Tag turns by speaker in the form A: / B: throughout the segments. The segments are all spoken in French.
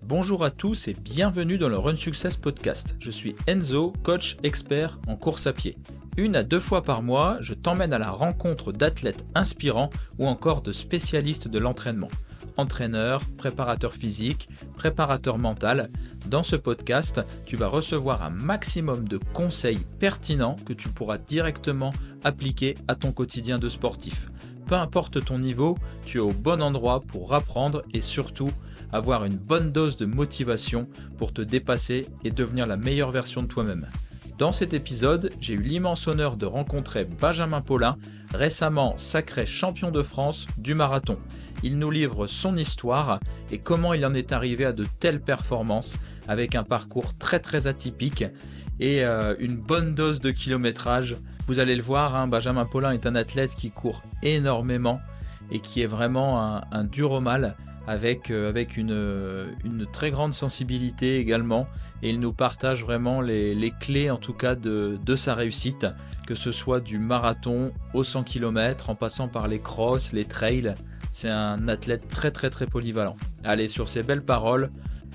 A: Bonjour à tous et bienvenue dans le Run Success Podcast. Je suis Enzo, coach expert en course à pied. 1 à 2 fois par mois, je t'emmène à la rencontre d'athlètes inspirants ou encore de spécialistes de l'entraînement. Entraîneurs, préparateurs physiques, préparateurs mental. Dans ce podcast, tu vas recevoir un maximum de conseils pertinents que tu pourras directement appliquer à ton quotidien de sportif. Peu importe ton niveau, tu es au bon endroit pour apprendre et surtout avoir une bonne dose de motivation pour te dépasser et devenir la meilleure version de toi-même. Dans cet épisode, j'ai eu l'immense honneur de rencontrer Benjamin Paulin, récemment sacré champion de France du marathon. Il nous livre son histoire et comment il en est arrivé à de telles performances avec un parcours très atypique et une bonne dose de kilométrage. Vous allez le voir, Benjamin Paulin est un athlète qui court énormément et qui est vraiment un dur au mal avec une très grande sensibilité également, et il nous partage vraiment les clés en tout cas de sa réussite, que ce soit du marathon aux 100 km en passant par les crosses, les trails. C'est un athlète très polyvalent. Allez, sur ces belles paroles,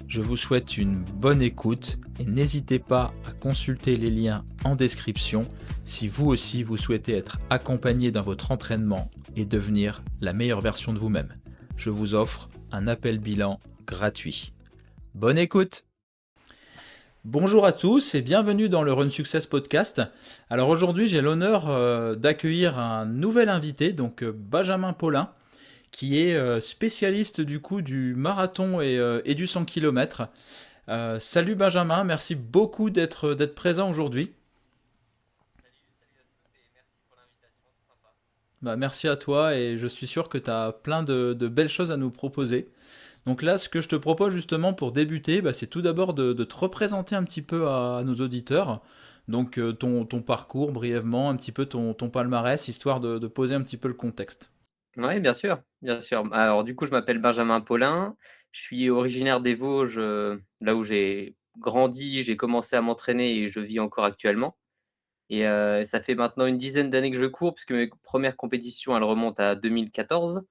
A: je vous souhaite une bonne écoute et n'hésitez pas à consulter les liens en description si vous aussi vous souhaitez être accompagné dans votre entraînement et devenir la meilleure version de vous-même. Je vous offre un appel bilan gratuit. Bonne écoute! Bonjour à tous et bienvenue dans le Run Success Podcast. Alors aujourd'hui j'ai l'honneur d'accueillir un nouvel invité, donc Benjamin Paulin, qui est spécialiste du coup du marathon et du 100 km. Salut Benjamin, merci beaucoup d'être présent aujourd'hui. Merci à toi et je suis sûr que tu as plein de belles choses à nous proposer. Donc là, ce que je te propose justement pour débuter, c'est tout d'abord de te représenter un petit peu à nos auditeurs. Donc ton parcours brièvement, un petit peu ton palmarès, histoire de poser un petit peu le contexte.
B: Oui, bien sûr, bien sûr. Alors du coup, je m'appelle Benjamin Paulin, je suis originaire des Vosges, là où j'ai grandi, j'ai commencé à m'entraîner et je vis encore actuellement. Et ça fait maintenant une dizaine d'années que je cours puisque mes premières compétitions, elles remontent à 2014.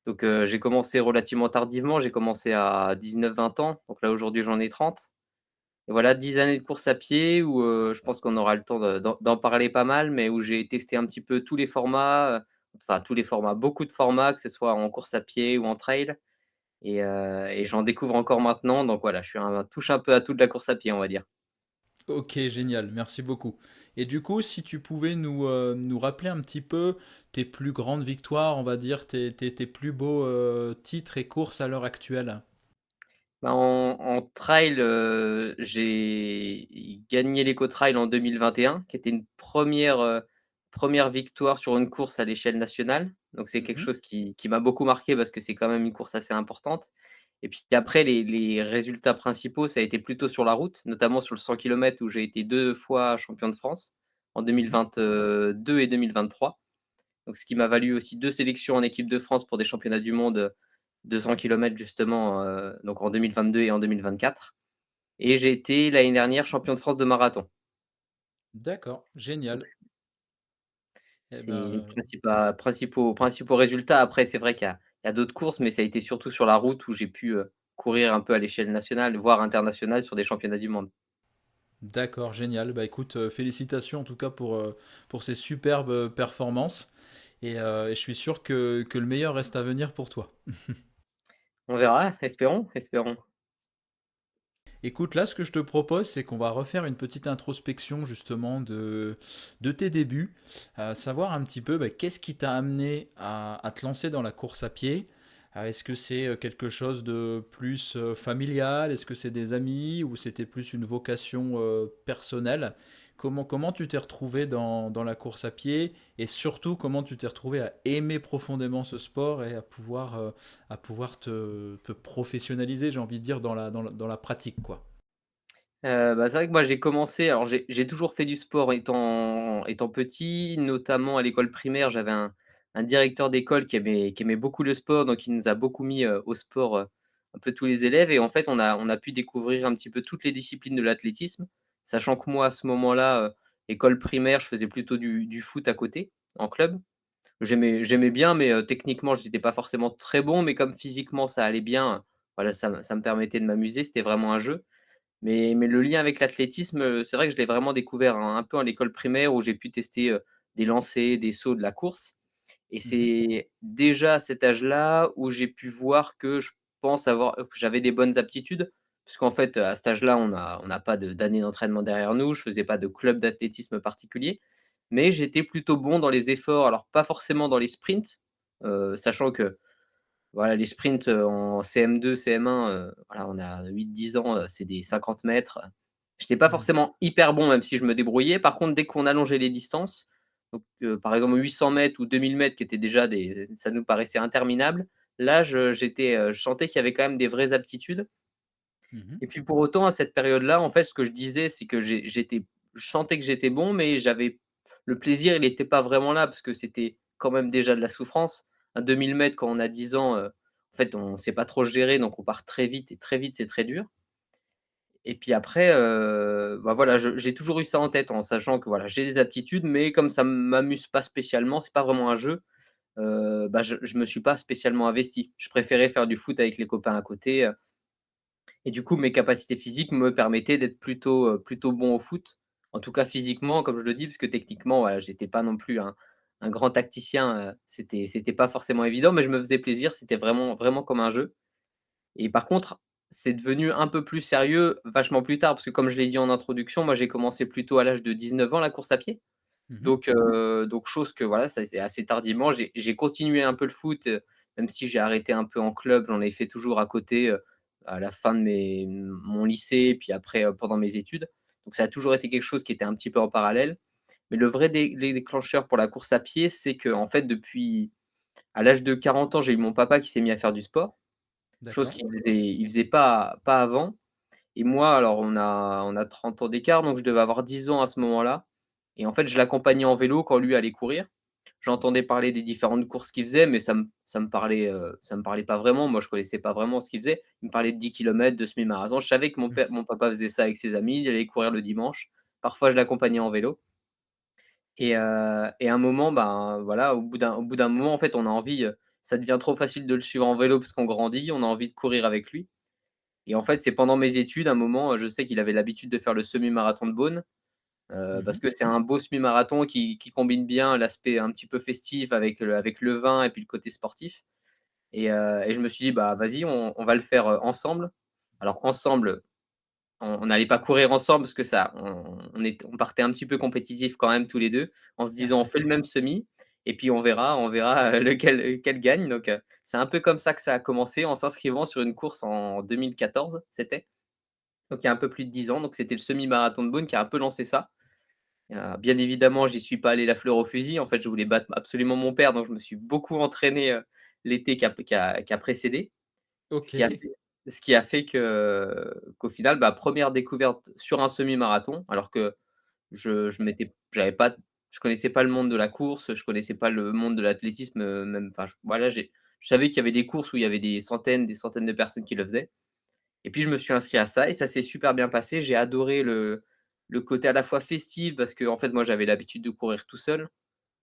B: Donc j'ai commencé relativement tardivement, j'ai commencé à 19-20 ans, donc là aujourd'hui j'en ai 30. Et voilà 10 années de course à pied où, je pense qu'on aura le temps d'en parler pas mal, mais où j'ai testé un petit peu tous les formats, enfin tous les formats, beaucoup de formats, que ce soit en course à pied ou en trail, et j'en découvre encore maintenant, donc voilà, je suis un touche un peu à tout de la course à pied, on va dire.
A: Ok, génial, merci beaucoup. Et du coup, si tu pouvais nous rappeler un petit peu tes plus grandes victoires, on va dire tes plus beaux titres et courses à l'heure actuelle.
B: Bah, en trail, j'ai gagné l'Eco-Trail en 2021, qui était une première victoire sur une course à l'échelle nationale. Donc c'est quelque
A: Mhm.
B: chose qui m'a beaucoup marqué parce que c'est quand même une course assez importante. Et puis après les résultats principaux, ça a été plutôt sur la route, notamment sur le 100 kilomètres où j'ai été 2 fois champion de France en
A: Mhm.
B: 2022 et 2023. Donc ce qui m'a valu aussi 2 sélections en équipe de France pour des championnats du monde, 200 kilomètres justement, donc en 2022 et en 2024, et j'ai été l'année dernière champion de France de marathon.
A: D'accord,
B: Donc
A: génial. Eh
B: c'est les
A: ben,
B: principaux résultats. Après c'est vrai qu'il y a d'autres courses, mais ça a été surtout sur la route où j'ai pu, courir un peu à l'échelle nationale, voire internationale sur des championnats du monde.
A: d'accord, génial. Bah écoute, félicitations en tout cas pour ces superbes performances. Et je suis sûr que le meilleur reste à venir pour toi.
B: On verra, espérons, espérons.
A: Écoute, là, ce que je te propose, c'est qu'on va refaire une petite introspection justement de tes débuts, savoir un petit peu qu'est-ce qui t'a amené à te lancer dans la course à pied. Est-ce que c'est quelque chose de plus familial? Est-ce que c'est des amis ou c'était plus une vocation personnelle? Comment tu t'es retrouvé dans la course à pied et surtout comment tu t'es retrouvé à aimer profondément ce sport et à pouvoir te professionnaliser, j'ai envie de dire, dans la pratique, quoi.
B: C'est vrai que moi j'ai commencé, alors j'ai toujours fait du sport étant petit, notamment à l'école primaire. J'avais un directeur d'école qui aimait beaucoup le sport, donc il nous a beaucoup mis, au sport, un peu tous les élèves, et en fait on a pu découvrir un petit peu toutes les disciplines de l'athlétisme. Sachant que moi à ce moment-là, école primaire, je faisais plutôt du foot à côté, en club. J'aimais bien, mais techniquement j'étais pas forcément très bon, mais comme physiquement ça allait bien, voilà, ça me permettait de m'amuser, c'était vraiment un jeu. Mais le lien avec l'athlétisme, c'est vrai que je l'ai vraiment découvert un peu à l'école primaire où j'ai pu tester, des lancers, des sauts, de la course et
A: Mmh.
B: c'est déjà à cet âge-là où j'ai pu voir que je pense avoir que j'avais des bonnes aptitudes. Puisqu'en fait, à cet âge-là, on n'a pas d'années d'entraînement derrière nous, je faisais pas de club d'athlétisme particulier, mais j'étais plutôt bon dans les efforts, alors pas forcément dans les sprints, sachant que voilà, les sprints, en CM2, CM1, voilà, on a 8-10 ans, c'est des 50 mètres. J'étais pas
A: Mmh.
B: forcément hyper bon, même si je me débrouillais. Par contre, dès qu'on allongeait les distances, donc par exemple 800 mètres ou 2000 mètres qui étaient déjà des ça nous paraissait interminable. Là, je sentais qu'il y avait quand même des vraies aptitudes
A: Mmh.
B: et puis pour autant, à cette période-là, en fait, ce que je disais, c'est que je sentais que j'étais bon, mais j'avais le plaisir, il n'était pas vraiment là parce que c'était quand même déjà de la souffrance. À 2000 mètres quand on a 10 ans, en fait, on ne sait pas trop se gérer, donc on part très vite et très vite, c'est très dur. Et puis après, bah, voilà, j'ai toujours eu ça en tête en sachant que, voilà, j'ai des aptitudes, mais comme ça m'amuse pas spécialement, c'est pas vraiment un jeu, bah, je me suis pas spécialement investi. Je préférais faire du foot avec les copains à côté, et du coup, mes capacités physiques me permettaient d'être plutôt bon au foot. En tout cas physiquement, comme je le dis, parce que techniquement, voilà, j'étais pas non plus un grand tacticien, c'était pas forcément évident, mais je me faisais plaisir, c'était vraiment comme un jeu. Et par contre, c'est devenu un peu plus sérieux vachement plus tard, parce que comme je l'ai dit en introduction, moi j'ai commencé plutôt à l'âge de 19 ans la course à pied.
A: Mmh.
B: Donc chose que voilà, ça c'est assez tardivement. J'ai continué un peu le foot, même si j'ai arrêté un peu en club, j'en ai fait toujours à côté, à la fin de mon lycée, puis après, pendant mes études. Donc ça a toujours été quelque chose qui était un petit peu en parallèle. Mais le vrai déclencheur pour la course à pied, c'est qu'en fait depuis à l'âge de 40 ans, j'ai eu mon papa qui s'est mis à faire du sport, chose
A: D'accord.
B: qu'il faisait pas avant. Et moi, alors on a 30 ans d'écart, donc je devais avoir 10 ans à ce moment-là et en fait, je l'accompagnais en vélo quand lui allait courir. J'entendais parler des différentes courses qu'il faisait, mais ça me parlait pas vraiment. Moi, je connaissais pas vraiment ce qu'il faisait. Il me parlait de 10 kilomètres, de semi-marathon. Je savais que mon papa faisait ça avec ses amis, il allait courir le dimanche. Parfois, je l'accompagnais en vélo et à un moment, ben, voilà, au bout d'un moment, en fait, on a envie, ça devient trop facile de le suivre en vélo parce qu'on grandit, on a envie de courir avec lui et en fait, c'est pendant mes études, un moment, je sais qu'il avait l'habitude de faire le semi-marathon de Beaune, parce
A: Mmh.
B: que c'est un beau semi-marathon qui combine bien l'aspect un petit peu festif avec le vin et puis le côté sportif et je me suis dit: «Bah, vas-y, on va le faire, ensemble». Alors ensemble, on n'allait pas courir ensemble parce que ça on partait un petit peu compétitifs quand même tous les 2 en se disant: «On fait le même semi et puis on verra, lequel gagne». Donc c'est un peu comme ça que ça a commencé en s'inscrivant sur une course en 2014, c'était. Donc il y a un peu plus de 10 ans, donc c'était le semi-marathon de Beaune qui a un peu lancé ça. Bien évidemment, j'y suis pas allé la fleur au fusil. En fait, je voulais battre absolument mon père, donc je me suis beaucoup entraîné, l'été qui a précédé. Ce qui a
A: OK.
B: fait ce qui a fait qu'au final, bah, 1re découverte sur un semi-marathon, alors que j'avais pas je connaissais pas le monde de la course, je connaissais pas le monde de l'athlétisme, même enfin, voilà, je savais qu'il y avait des courses où il y avait des centaines de personnes qui le faisaient. Et puis je me suis inscrit à ça et ça s'est super bien passé. J'ai adoré le côté à la fois festif parce qu'en fait, moi, j'avais l'habitude de courir tout seul.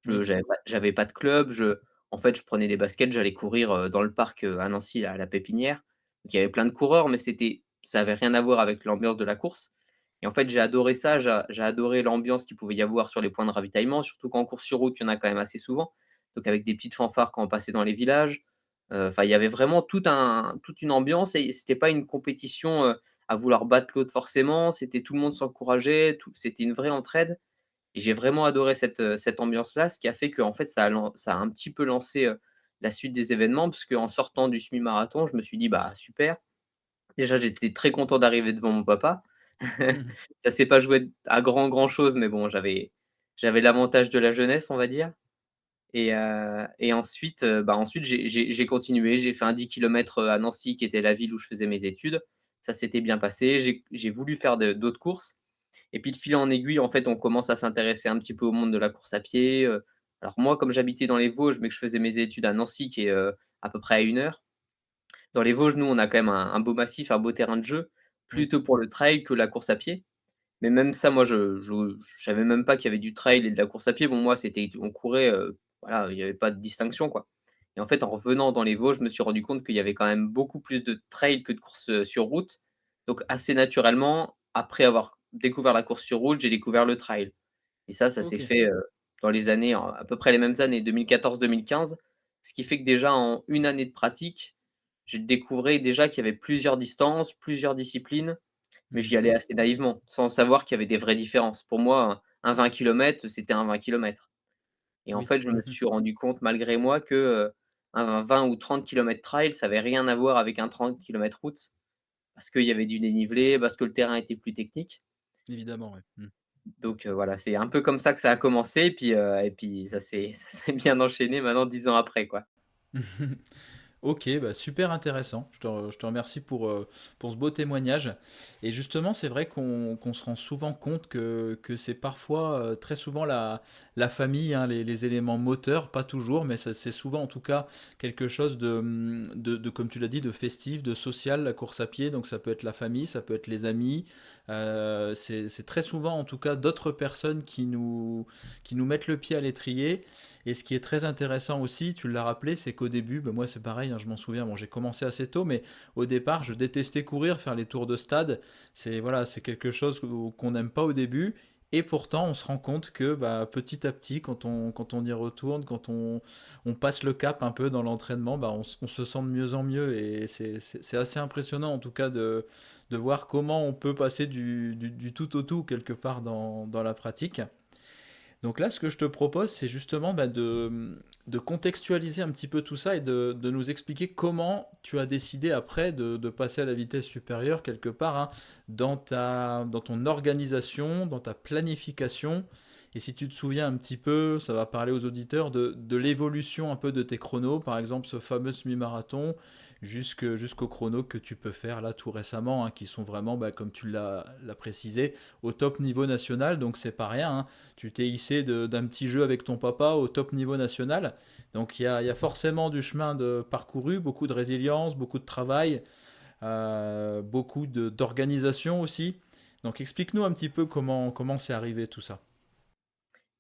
B: Je
A: Oui.
B: j'avais pas de club. En fait, je prenais des baskets, j'allais courir, dans le parc, à Nancy, là, à la Pépinière. Donc il y avait plein de coureurs, mais ça avait rien à voir avec l'ambiance de la course et en fait, j'ai adoré ça. J'ai adoré l'ambiance qu'il pouvait y avoir sur les points de ravitaillement, surtout qu'en course sur route, il y en a quand même assez souvent. Donc avec des petites fanfares quand on passait dans les villages. Enfin, il y avait vraiment toute une ambiance et c'était pas une compétition, à vouloir battre l'autre forcément, c'était tout le monde s'encourageait, c'était une vraie entraide et j'ai vraiment adoré cette ambiance-là, ce qui a fait qu'en fait ça a un petit peu lancé, la suite des événements parce qu'en sortant du semi-marathon, je me suis dit: «Bah, super». Déjà, j'étais très content d'arriver devant mon papa.
A: Mmh.
B: Ça s'est pas joué à grand chose, mais bon, j'avais l'avantage de la jeunesse, on va dire. Et ensuite, bah, ensuite j'ai continué, j'ai fait un 10 kilomètres, à Nancy qui était la ville où je faisais mes études. Ça s'était bien passé, j'ai voulu faire d'autres courses et puis de fil en aiguille, en fait, on commence à s'intéresser un petit peu au monde de la course à pied, alors moi, comme j'habitais dans les Vosges, mais que je faisais mes études à Nancy qui est, à peu près à 1 heure. Dans les Vosges, nous, on a quand même un beau massif, un beau terrain de jeu,
A: Oui.
B: plutôt pour le trail que la course à pied. Mais même ça, moi, je savais même pas qu'il y avait du trail et de la course à pied. Bon, moi, on courait, voilà, il y avait pas de distinction, quoi. et en fait, en revenant dans les Vosges, je me suis rendu compte qu'il y avait quand même beaucoup plus de trail que de courses, sur route. Donc assez naturellement, après avoir découvert la course sur route, j'ai découvert le trail et ça s'est
A: OK.
B: fait, dans les années à peu près les mêmes années, 2014-2015. Ce qui fait que déjà en une année de pratique, je découvrais déjà qu'il y avait plusieurs distances, plusieurs disciplines, mais j'y
A: Mmh.
B: allais assez naïvement, sans savoir qu'il y avait des vraies différences. Pour moi, un 20 kilomètres, c'était un 20 kilomètres et en
A: Oui.
B: fait, je me suis rendu compte malgré moi que, un 20 ou 30 kilomètres trail, ça avait rien à voir avec un 30 kilomètres route, parce qu'il y avait du dénivelé, parce que le terrain était plus technique.
A: Évidemment, ouais. Mmh.
B: Donc voilà, c'est un peu comme ça que ça a commencé et puis ça s'est bien enchaîné maintenant 10 ans après, quoi.
A: Ok, bah super intéressant. Je te remercie pour ce beau témoignage. Et justement, c'est vrai qu'on se rend souvent compte que c'est parfois, très souvent, la famille, hein, les éléments moteurs, pas toujours, mais c'est souvent en tout cas quelque chose comme tu l'as dit, de festif, de social, la course à pied. Donc ça peut être la famille, ça peut être les amis. C'est très souvent en tout cas d'autres personnes qui nous mettent le pied à l'étrier. Et ce qui est très intéressant aussi, tu l'as rappelé, c'est qu'au début, ben moi c'est pareil, hein, je m'en souviens, bon, j'ai commencé assez tôt, mais au départ, je détestais courir, faire les tours de stade. C'est voilà, c'est quelque chose qu'on n'aime pas au début. Et pourtant, on se rend compte que bah, petit à petit, quand on y retourne, quand on passe le cap un peu dans l'entraînement, bah, on se sent de mieux en mieux. Et c'est assez impressionnant en tout cas de voir comment on peut passer du tout au tout quelque part dans la pratique. Donc là, ce que je te propose, c'est justement bah, de contextualiser un petit peu tout ça et de nous expliquer comment tu as décidé après de passer à la vitesse supérieure quelque part, hein, dans ton organisation, dans ta planification. Et si tu te souviens un petit peu, ça va parler aux auditeurs de l'évolution un peu de tes chronos, par exemple ce fameux semi-marathon jusqu'au chrono que tu peux faire là tout récemment, hein, qui sont vraiment, bah, comme tu l'as précisé, au top niveau national, donc c'est pas rien, hein. Tu t'es hissé d'un petit jeu avec ton papa au top niveau national. Donc il y a forcément du chemin de parcouru, beaucoup de résilience, beaucoup de travail, beaucoup d'organisation aussi. Donc explique-nous un petit peu comment c'est arrivé tout ça.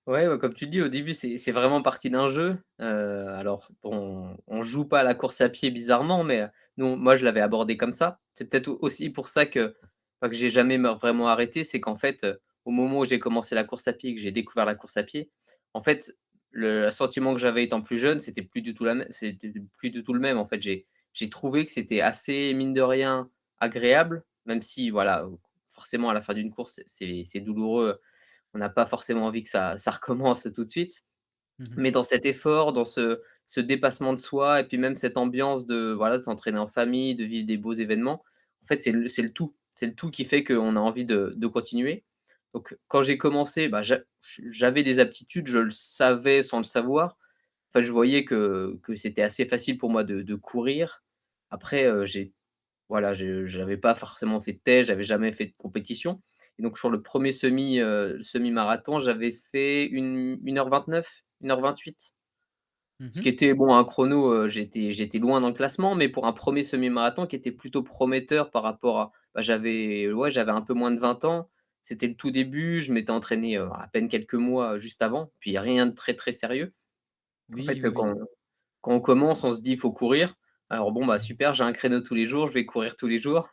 B: Ouais, ouais, comme tu dis, au début, c'est vraiment parti d'un jeu. Alors bon, on joue pas à la course à pied bizarrement, mais nous moi, je l'avais abordé comme ça. C'est peut-être aussi pour ça que, enfin, que j'ai jamais vraiment arrêté, c'est qu'en fait, au moment où j'ai commencé la course à pied et que j'ai découvert la course à pied, en fait, le sentiment que j'avais étant plus jeune, c'était plus du tout le même. En fait, j'ai trouvé que c'était assez, mine de rien, agréable, même si voilà, forcément à la fin d'une course, c'est douloureux. On n'a pas forcément envie que ça recommence tout de suite.
A: Mhm.
B: Mais dans cet effort, dans ce dépassement de soi et puis même cette ambiance de, voilà, de s'entraîner en famille, de vivre des beaux événements, en fait, c'est le tout. C'est le tout qui fait qu'on a envie de continuer. Donc quand j'ai commencé, bah, j'avais des aptitudes, je le savais sans le savoir. Enfin, je voyais que c'était assez facile pour moi de courir. Après, voilà, j'avais pas forcément fait de test, j'avais jamais fait de compétition et donc sur le premier semi-marathon, j'avais fait une heure 29, 1h28. Ce qui
A: Mhm.
B: était bon, un chrono, j'étais loin dans le classement, mais pour un premier semi-marathon qui était plutôt prometteur par rapport à bah, j'avais un peu moins de 20 ans. C'était le tout début, je m'étais entraîné, à peine quelques mois, juste avant, puis rien de très, très sérieux. En
A: Oui,
B: fait,
A: oui, oui.
B: quand on commence, on se dit: «Il faut courir». Alors bon, bah, super, j'ai un créneau tous les jours, je vais courir tous les jours.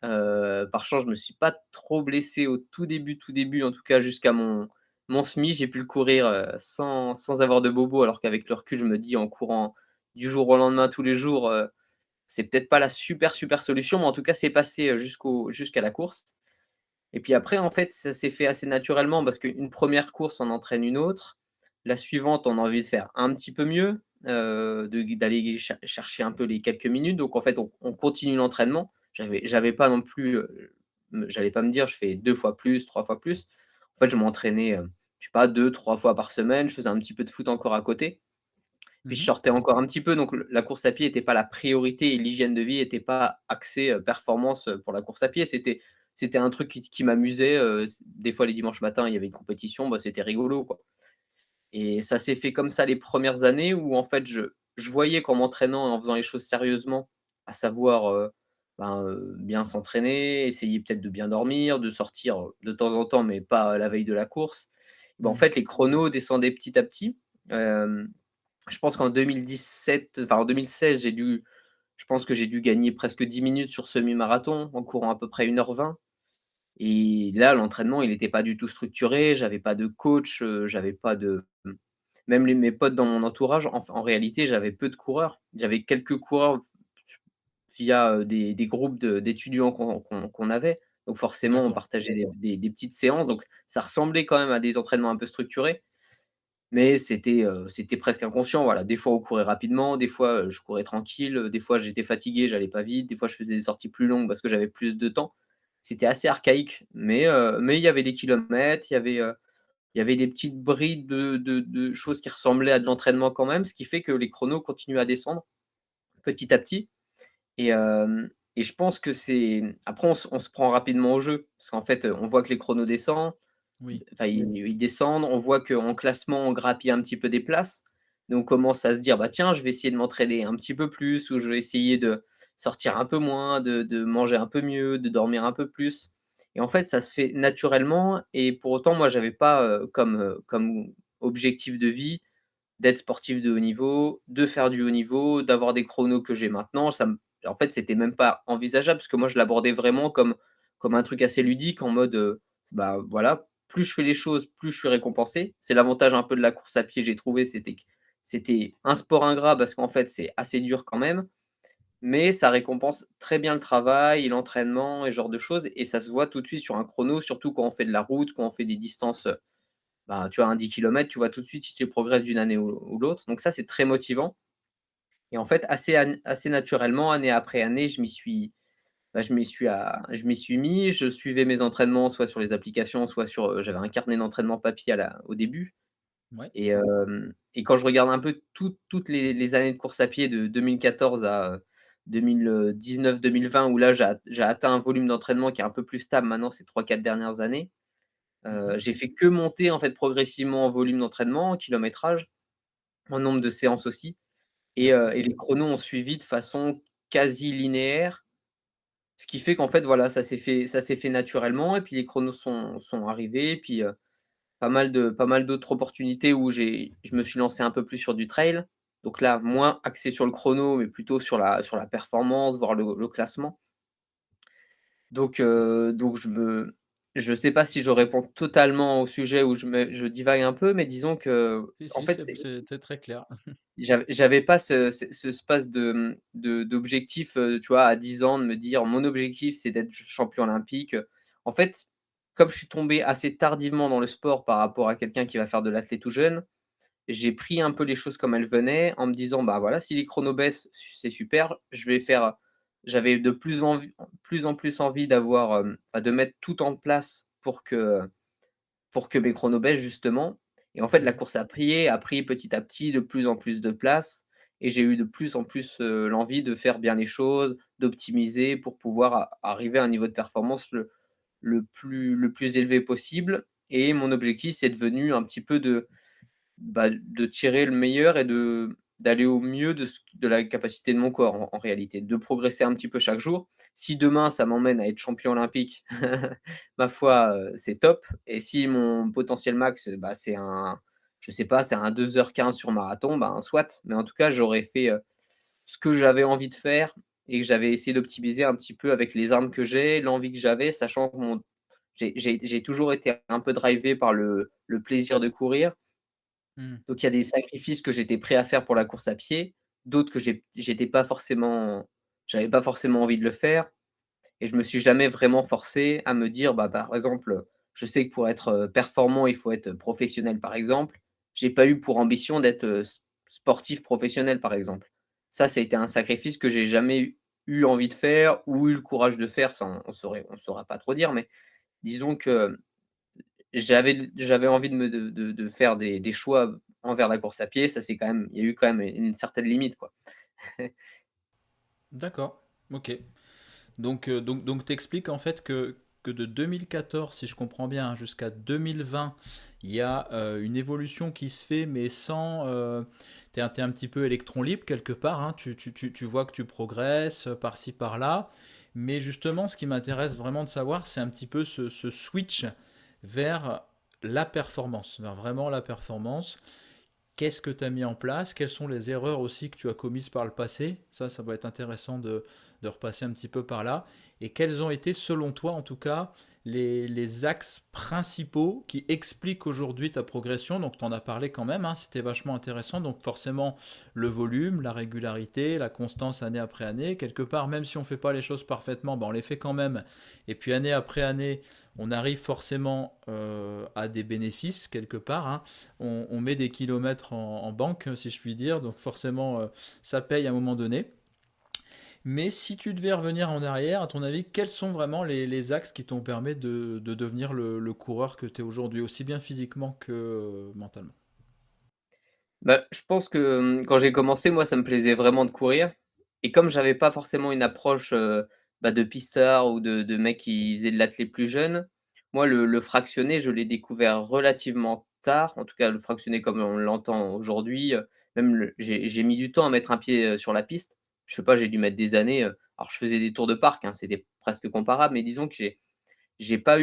B: Par chance, je me suis pas trop blessé au tout début, en tout cas jusqu'à mon semi. J'ai pu le courir, sans avoir de bobos, alors qu'avec le recul, je me dis en courant du jour au lendemain tous les jours, c'est peut-être pas la super, super solution, mais en tout cas, c'est passé, jusqu'à la course et puis après, en fait, ça s'est fait assez naturellement parce qu'une première course en entraîne une autre. La suivante, on a envie de faire un petit peu mieux, d'aller chercher un peu les quelques minutes. Donc en fait, on continue l'entraînement. J'avais pas non plus, j'allais pas me dire: «Je fais 2 fois plus, 3 fois plus». En fait, je m'entraînais, je sais pas 2 3 fois par semaine. Je faisais un petit peu de foot encore à côté. Puis je
A: Mhm.
B: sortais encore un petit peu, donc la course à pied était pas la priorité et l'hygiène de vie était pas axée, performance, pour la course à pied. C'était un truc qui m'amusait, des fois les dimanches matins, il y avait une compétition, bah, c'était rigolo, quoi et ça s'est fait comme ça les premières années où en fait je voyais qu'en m'entraînant et en faisant les choses sérieusement, à savoir, bien s'entraîner, essayer peut-être de bien dormir, de sortir, de temps en temps, mais pas la veille de la course. Bah, en
A: Mhm.
B: fait les chronos descendaient petit à petit. Hem Je pense qu'en 2017, enfin en 2016, je pense que j'ai dû gagner presque 10 minutes sur semi-marathon en courant à peu près 1h20. Et là, l'entraînement, il était pas du tout structuré, j'avais pas de coach, j'avais pas de même mes potes dans mon entourage, en réalité, j'avais peu de coureurs. J'avais quelques coureurs via, des groupes d'étudiants qu'on avait. Donc forcément, on
A: D'accord.
B: partageait des petites séances, donc ça ressemblait quand même à des entraînements un peu structurés, mais c'était presque inconscient, voilà. Des fois, on courait rapidement, des fois, je courais tranquille, des fois, j'étais fatigué, j'allais pas vite, des fois, je faisais des sorties plus longues parce que j'avais plus de temps. C'était assez archaïque, mais il y avait des kilomètres, il y avait des petites brides de choses qui ressemblaient à de l'entraînement quand même, ce qui fait que les chronos continuent à descendre petit à petit. Et je pense que c'est après on se prend rapidement au jeu, parce qu'en fait, on voit que les chronos descendent,
A: Oui.
B: enfin ils descendent, on voit qu'en classement, on grappille un petit peu des places. Donc on commence à se dire: «Bah tiens, je vais essayer de m'entraîner un petit peu plus» ou «Je vais essayer de sortir un peu moins, de manger un peu mieux, de dormir un peu plus». Et en fait, ça se fait naturellement et pour autant, moi, j'avais pas, comme objectif de vie d'être sportif de haut niveau, de faire du haut niveau, d'avoir des chronos que j'ai maintenant. En fait, c'était même pas envisageable parce que moi, je l'abordais vraiment comme un truc assez ludique en mode, bah, voilà, plus je fais les choses, plus je suis récompensé. C'est l'avantage un peu de la course à pied, j'ai trouvé, c'était que c'était un sport ingrat parce qu'en fait, c'est assez dur quand même, mais ça récompense très bien le travail et l'entraînement et ce genre de choses et ça se voit tout de suite sur un chrono, surtout quand on fait de la route, quand on fait des distances, bah, tu vois, un 10 kilomètres, tu vois tout de suite si tu progresses d'une année ou l'autre. Donc ça, c'est très motivant et en fait, assez naturellement, année après année, je m'y suis mis. Je suivais mes entraînements soit sur les applications, soit sur, j'avais un carnet d'entraînement papier au début
A: Ouais.
B: et quand je regarde un peu toutes les années de course à pied de 2014 à, 2019-2020 où là, j'ai atteint un volume d'entraînement qui est un peu plus stable maintenant ces 3 4 dernières années.
A: Mmh.
B: J'ai fait que monter en fait progressivement en volume d'entraînement, en kilométrage, en nombre de séances aussi
A: D'accord.
B: et les chronos ont suivi de façon quasi linéaire. Ce qui fait qu'en fait voilà, ça s'est fait naturellement et puis les chronos sont arrivés et puis, pas mal d'autres opportunités où je me suis lancé un peu plus sur du trail. Donc là, moins axé sur le chrono, mais plutôt sur la performance, voire le classement. Donc je sais pas si je réponds totalement au sujet ou je divague un peu, mais disons que
A: Si,
B: en
A: si,
B: fait,
A: c'était très clair.
B: j'avais pas ce space d'objectif, tu vois, à 10 ans, de me dire: «Mon objectif, c'est d'être champion olympique». En fait, comme je suis tombé assez tardivement dans le sport par rapport à quelqu'un qui va faire de l'athlé tout jeune, j'ai pris un peu les choses comme elles venaient en me disant: «Bah, voilà, si les chronos baissent, c'est super, je vais faire». J'avais de plus en plus envie d'avoir, enfin, de mettre tout en place pour que mes chronos baissent justement et en fait, la
A: Mmh.
B: course à pied a pris petit à petit de plus en plus de place et j'ai eu de plus en plus, l'envie de faire bien les choses, d'optimiser pour pouvoir arriver à un niveau de performance le plus élevé possible et mon objectif, c'est devenu un petit peu de tirer le meilleur et d'aller au mieux de la capacité de mon corps en réalité, de progresser un petit peu chaque jour. Si demain ça m'emmène à être champion olympique, ma foi, c'est top et si mon potentiel max, bah, je sais pas, c'est un 2h15 sur marathon, ben, soit, mais en tout cas, j'aurais fait, ce que j'avais envie de faire et que j'avais essayé d'optimiser un petit peu avec les armes que j'ai, l'envie que j'avais, sachant que j'ai toujours été un peu drivé par le plaisir de courir.
A: Mmh.
B: Donc il y a des sacrifices que j'étais prêt à faire pour la course à pied, d'autres que j'avais pas forcément envie de le faire et je me suis jamais vraiment forcé à me dire, bah, par exemple, je sais que pour être, performant, il faut être professionnel, par exemple. J'ai pas eu pour ambition d'être, sportif professionnel, par exemple. Ça a été un sacrifice que j'ai jamais eu envie de faire ou eu le courage de faire, ça on saura pas trop dire, mais disons que j'avais envie de faire des choix envers la course à pied, ça c'est quand même il y a eu quand même une certaine limite, quoi.
A: D'accord. OK. Donc tu expliques en fait que de 2014, si je comprends bien, hein, jusqu'à 2020, il y a une évolution qui se fait, mais sans... tu es, un petit peu électron libre quelque part, hein, tu vois que tu progresses par-ci, par-là. Mais justement, ce qui m'intéresse vraiment de savoir, c'est un petit peu ce switch vers la performance, vers vraiment la performance. Qu'est-ce que tu as mis en place? Quelles sont les erreurs aussi que tu as commises par le passé? Ça va être intéressant de repasser un petit peu par là. Et quels ont été, selon toi en tout cas, les axes principaux qui expliquent aujourd'hui ta progression? Donc tu en as parlé quand même, hein, c'était vachement intéressant. Donc forcément, le volume, la régularité, la constance année après année. Quelque part, même si on ne fait pas les choses parfaitement, ben on les fait quand même. Et puis année après année, on arrive forcément à des bénéfices quelque part, hein. On met des kilomètres en banque, si je puis dire, donc forcément, ça paye à un moment donné. Mais si tu devais revenir en arrière, à ton avis, quels sont vraiment les axes qui t'ont permis de devenir le coureur que tu es aujourd'hui, aussi bien physiquement que mentalement?
B: Bah, je pense que, quand j'ai commencé, moi, ça me plaisait vraiment de courir et comme j'avais pas forcément une approche, bah, de pistard ou de mec qui faisait de l'athlé plus jeune, moi, le fractionné, je l'ai découvert relativement tard, en tout cas le fractionné comme on l'entend aujourd'hui, même le j'ai mis du temps à mettre un pied, sur la piste. Je sais pas, j'ai dû mettre des années, alors je faisais des tours de parc, hein, c'était presque comparable, mais disons que j'ai pas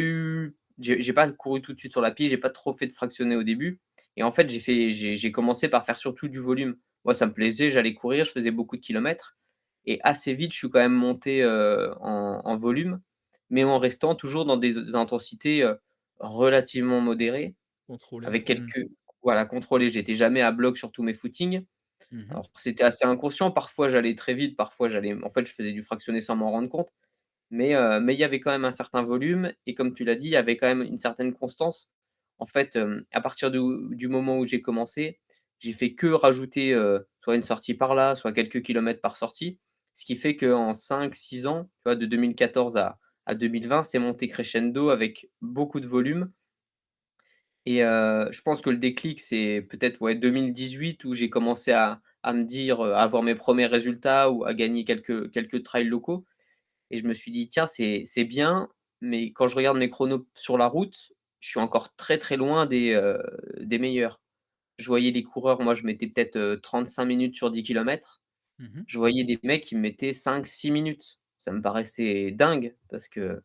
B: couru tout de suite sur la piste, j'ai pas trop fait de fractionné au début et en fait, j'ai commencé par faire surtout du volume. Moi, ça me plaisait, j'allais courir, je faisais beaucoup de kilomètres et assez vite, je suis quand même monté, en volume, mais en restant toujours dans des intensités, relativement modérées
A: Contrôler.
B: avec quelques voilà, contrôlées. J'étais jamais à bloc sur tous mes footings.
A: Mhm.
B: Alors c'était assez inconscient, parfois j'allais très vite, parfois j'allais en fait, je faisais du fractionné sans m'en rendre compte. Mais il y avait quand même un certain volume et comme tu l'as dit, il y avait quand même une certaine constance. En fait, à partir du moment où j'ai commencé, j'ai fait que rajouter, soit une sortie par là, soit quelques kilomètres par sortie. Ce qui fait qu'en 5 6 ans, tu vois, de 2014 à 2020, c'est monté crescendo avec beaucoup de volume et je pense que le déclic, c'est peut-être, ouais, 2018 où j'ai commencé à me dire, à avoir mes premiers résultats ou à gagner quelques trails locaux. Et je me suis dit: «Tiens, c'est bien», mais quand je regarde mes chronos sur la route, je suis encore très, très loin des meilleurs. Je voyais les coureurs, moi je mettais peut-être, 35 minutes sur 10 kilomètres.
A: Mhm.
B: Je voyais des mecs qui me mettaient 5 6 minutes. Ça me paraissait dingue parce que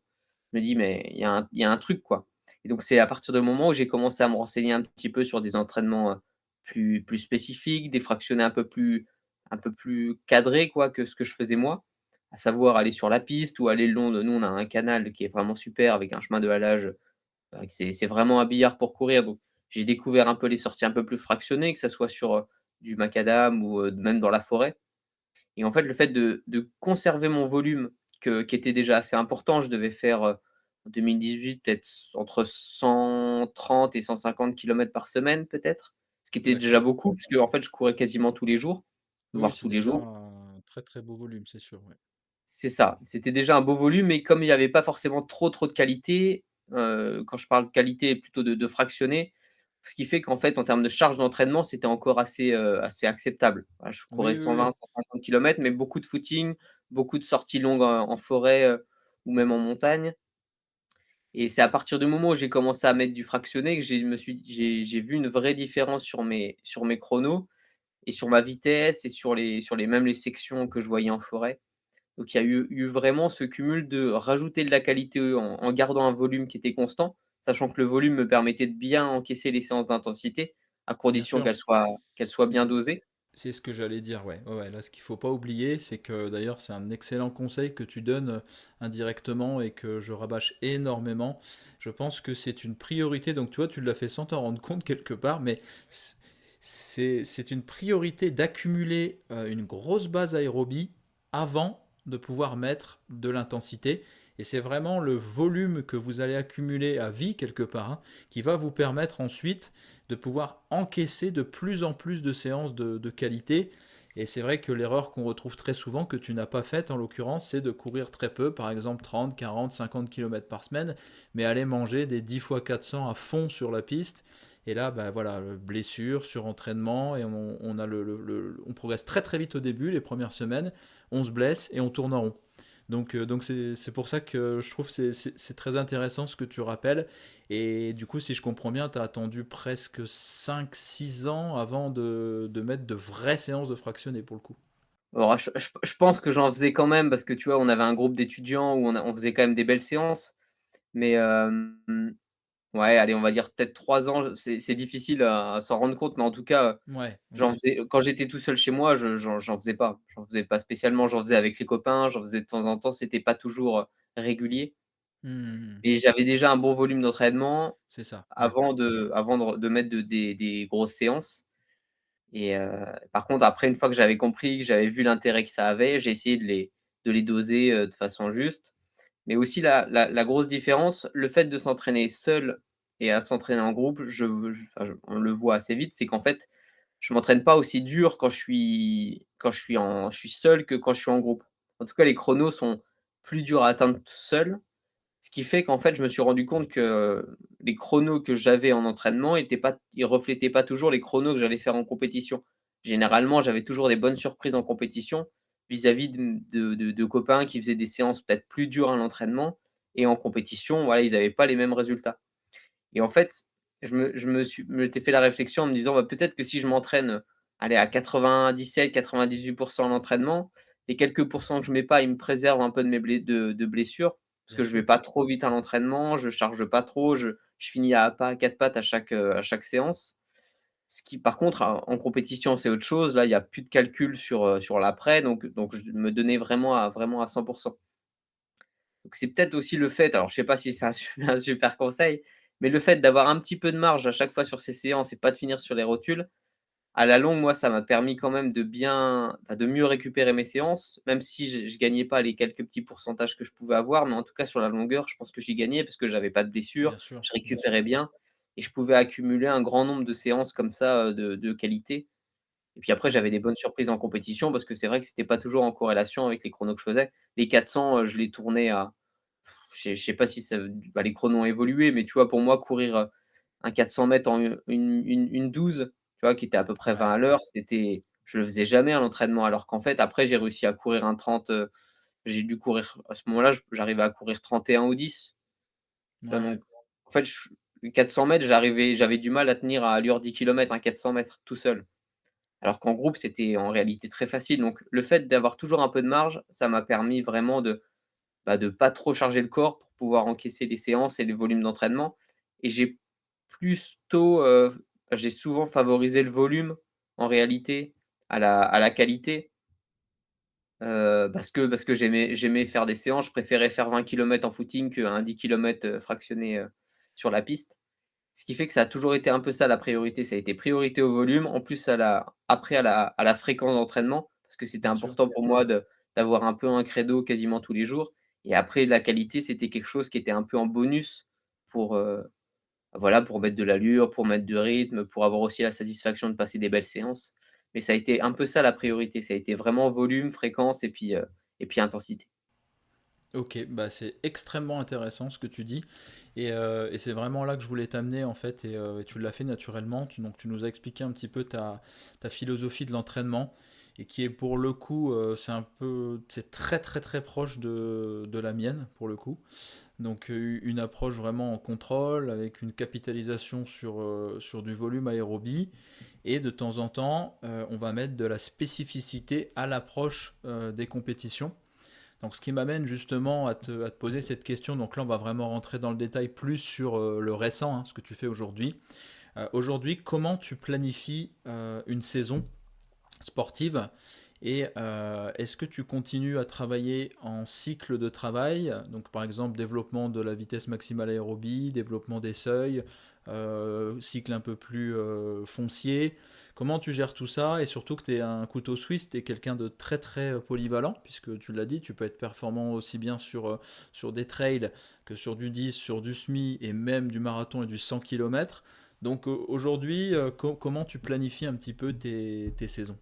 B: je me dis: «Mais il y a un truc, quoi» et donc c'est à partir du moment où j'ai commencé à me renseigner un petit peu sur des entraînements, plus spécifiques, des fractionnés un peu plus cadrés, quoi, que ce que je faisais moi. À savoir aller sur la piste ou aller le long de nous, on a un canal qui est vraiment super avec un chemin de halage, c'est vraiment un billard pour courir, donc j'ai découvert un peu les sorties un peu plus fractionnées, que ça soit sur, du macadam ou, même dans la forêt. Et en fait, le fait de conserver mon volume qui était déjà assez important, je devais faire, en 2018 peut-être entre 130 et 150 kilomètres par semaine peut-être, ce qui était déjà
A: D'accord.
B: beaucoup puisque en fait je courais quasiment tous les jours,
A: Oui,
B: voire
A: c'est
B: tous les
A: déjà
B: jours.
A: un très très beau volume, c'est sûr. Ouais.
B: C'est ça, c'était déjà un beau volume mais comme il y avait pas forcément trop de qualité, quand je parle qualité plutôt de fractionné, ce qui fait qu'en fait en termes de charge d'entraînement, c'était encore assez acceptable. Voilà, je courais
A: Oui, oui, oui.
B: 120-150 kilomètres mais beaucoup de footing, beaucoup de sorties longues en forêt, ou même en montagne et c'est à partir du moment où j'ai commencé à mettre du fractionné que j'ai vu une vraie différence sur mes chronos et sur ma vitesse et sur les même les sections que je voyais en forêt. Donc il y a eu vraiment ce cumul de rajouter de la qualité, en gardant un volume qui était constant, sachant que le volume me permettait de bien encaisser les séances d'intensité, à
A: Bien
B: condition
A: sûr.
B: qu'elles soient bien dosées.
A: C'est ce que j'allais dire, ouais. Ouais, ouais. Là, ce qu'il faut pas oublier, c'est que d'ailleurs, c'est un excellent conseil que tu donnes indirectement et que je rabâche énormément. Je pense que c'est une priorité. Donc, tu vois, tu l'as fait sans t'en rendre compte quelque part, mais c- c'est une priorité d'accumuler une grosse base aérobie avant de pouvoir mettre de l'intensité. Et c'est vraiment le volume que vous allez accumuler à vie quelque part, hein, qui va vous permettre ensuite de pouvoir encaisser de plus en plus de séances de qualité. Et c'est vrai que l'erreur qu'on retrouve très souvent, que tu n'as pas faite en l'occurrence, c'est de courir très peu, par exemple 30, 40, 50 km par semaine, mais aller manger des 10 fois 400 à fond sur la piste. Et là, ben voilà, blessure, surentraînement, et on progresse très très vite au début, les premières semaines, on se blesse et on tourne en rond. Donc c'est pour ça que je trouve que c'est très intéressant ce que tu rappelles. Et du coup, si je comprends bien, tu as attendu presque 5 6 ans avant de mettre de vraies séances de fractionnés pour le coup.
B: Alors je pense que j'en faisais quand même parce que, tu vois, on avait un groupe d'étudiants où on faisait quand même des belles séances, mais ouais, allez, on va dire peut-être 3 ans, c'est difficile à s'en rendre compte, mais en tout cas,
A: Ouais,
B: j'en
A: OK.
B: faisais quand j'étais tout seul chez moi, j'en faisais pas. J'en faisais pas spécialement, j'en faisais avec les copains, j'en faisais de temps en temps, c'était pas toujours, régulier.
A: Mmh.
B: Et j'avais déjà un bon volume d'entraînement
A: C'est ça, ouais.
B: avant de mettre des grosses séances. Et par contre, après, une fois que j'avais compris, que j'avais vu l'intérêt que ça avait, j'ai essayé de les doser, de façon juste. Mais aussi la grosse différence, le fait de s'entraîner seul et à s'entraîner en groupe, enfin, on le voit assez vite, c'est qu'en fait, je m'entraîne pas aussi dur quand je suis seul que quand je suis en groupe. En tout cas, les chronos sont plus durs à atteindre tout seul, ce qui fait qu'en fait, je me suis rendu compte que les chronos que j'avais en entraînement ils reflétaient pas toujours les chronos que j'allais faire en compétition. Généralement, j'avais toujours des bonnes surprises en compétition vis-à-vis de copains qui faisaient des séances peut-être plus dures à l'entraînement et en compétition, voilà, ils avaient pas les mêmes résultats. Et en fait, je m'étais fait la réflexion en me disant: «Bah, peut-être que si je m'entraîne, allez, à 97-98 à l'entraînement, les quelques pourcents que je mets pas, ils me préservent un peu de blessures». Parce
A: Bien
B: que je vais
A: sûr.
B: pas trop vite à l'entraînement, je charge pas trop, je finis à 4 pattes à chaque séance. Ce qui par contre, en compétition, c'est autre chose. Là, il y a plus de calcul sur l'après, donc je me donnais vraiment à 100. Donc c'est peut-être aussi le fait, alors je sais pas si c'est un su un super conseil, mais le fait d'avoir un petit peu de marge à chaque fois sur ces séances et pas de finir sur les rotules, à la longue, moi, ça m'a permis quand même de mieux récupérer mes séances, même si je gagnais pas les quelques petits pourcentages que je pouvais avoir, mais en tout cas sur la longueur, je pense que j'y gagnais parce que j'avais pas de blessures,
A: Bien sûr,
B: je
A: bien sûr.
B: récupérais bien et je pouvais accumuler un grand nombre de séances comme ça, de qualité. Et puis après,
A: Mmh.
B: j'avais des bonnes surprises en compétition parce que c'est vrai que c'était pas toujours en corrélation avec les chronos que je faisais. Les 400, je les tournais à, je sais pas si ça, bah, les chronos ont évolué, mais tu vois, pour moi, courir, un 400 mètres en une 12, tu vois, qui était à peu près 20
A: Ouais,
B: à l'heure, je le faisais jamais à l'entraînement. Alors qu'en fait, après, j'ai réussi à courir un 30, j'ai dû courir à ce moment-là, j'arrivais à courir 31 ou 10. Tu vois?
A: ouais.
B: Donc en fait, les 400 mètres, j'avais du mal à tenir à allure 10 kilomètres un 400 mètres tout seul. Alors qu'en groupe, c'était en réalité très facile. Donc le fait d'avoir toujours un peu de marge, ça m'a permis vraiment de pas trop charger le corps pour pouvoir encaisser les séances et les volumes d'entraînement. Et j'ai souvent favorisé le volume en réalité à la qualité, parce que j'aimais faire des séances. Je préférais faire 20 kilomètres en footing qu'un 10 kilomètres, fractionné, sur la piste. Ce qui fait que ça a toujours été un peu ça la priorité. Ça a été priorité au volume, en plus à la fréquence d'entraînement, parce que c'était
A: Bien sûr.
B: important pour moi d'avoir un peu un credo quasiment tous les jours. Et après la qualité, c'était quelque chose qui était un peu en bonus pour, voilà, pour mettre de l'allure, pour mettre du rythme, pour avoir aussi la satisfaction de passer des belles séances. Mais ça a été un peu ça la priorité. Ça a été vraiment volume, fréquence et puis intensité.
A: OK, bah, c'est extrêmement intéressant ce que tu dis et c'est vraiment là que je voulais t'amener en fait et tu l'as fait naturellement. Donc tu nous as expliqué un petit peu ta philosophie de l'entraînement et qui est pour le coup, c'est très très très proche de la mienne pour le coup. Donc une approche vraiment en contrôle avec une capitalisation sur du volume aérobie et de temps en temps on va mettre de la spécificité à l'approche des compétitions. Donc, ce qui m'amène justement à te poser cette question. Donc là, on va vraiment rentrer dans le détail plus sur le récent, hein, ce que tu fais aujourd'hui. Aujourd'hui, comment tu planifies une saison sportive et est-ce que tu continues à travailler en cycle de travail, donc par exemple développement de la vitesse maximale aérobie, développement des seuils, cycle un peu plus foncier. Comment tu gères tout ça et surtout que tu es un couteau suisse, tu es quelqu'un de très très polyvalent puisque tu l'as dit, tu peux être performant aussi bien sur des trails que sur du 10, sur du semi et même du marathon et du 100 km. Donc aujourd'hui, comment tu planifies un petit peu tes saisons?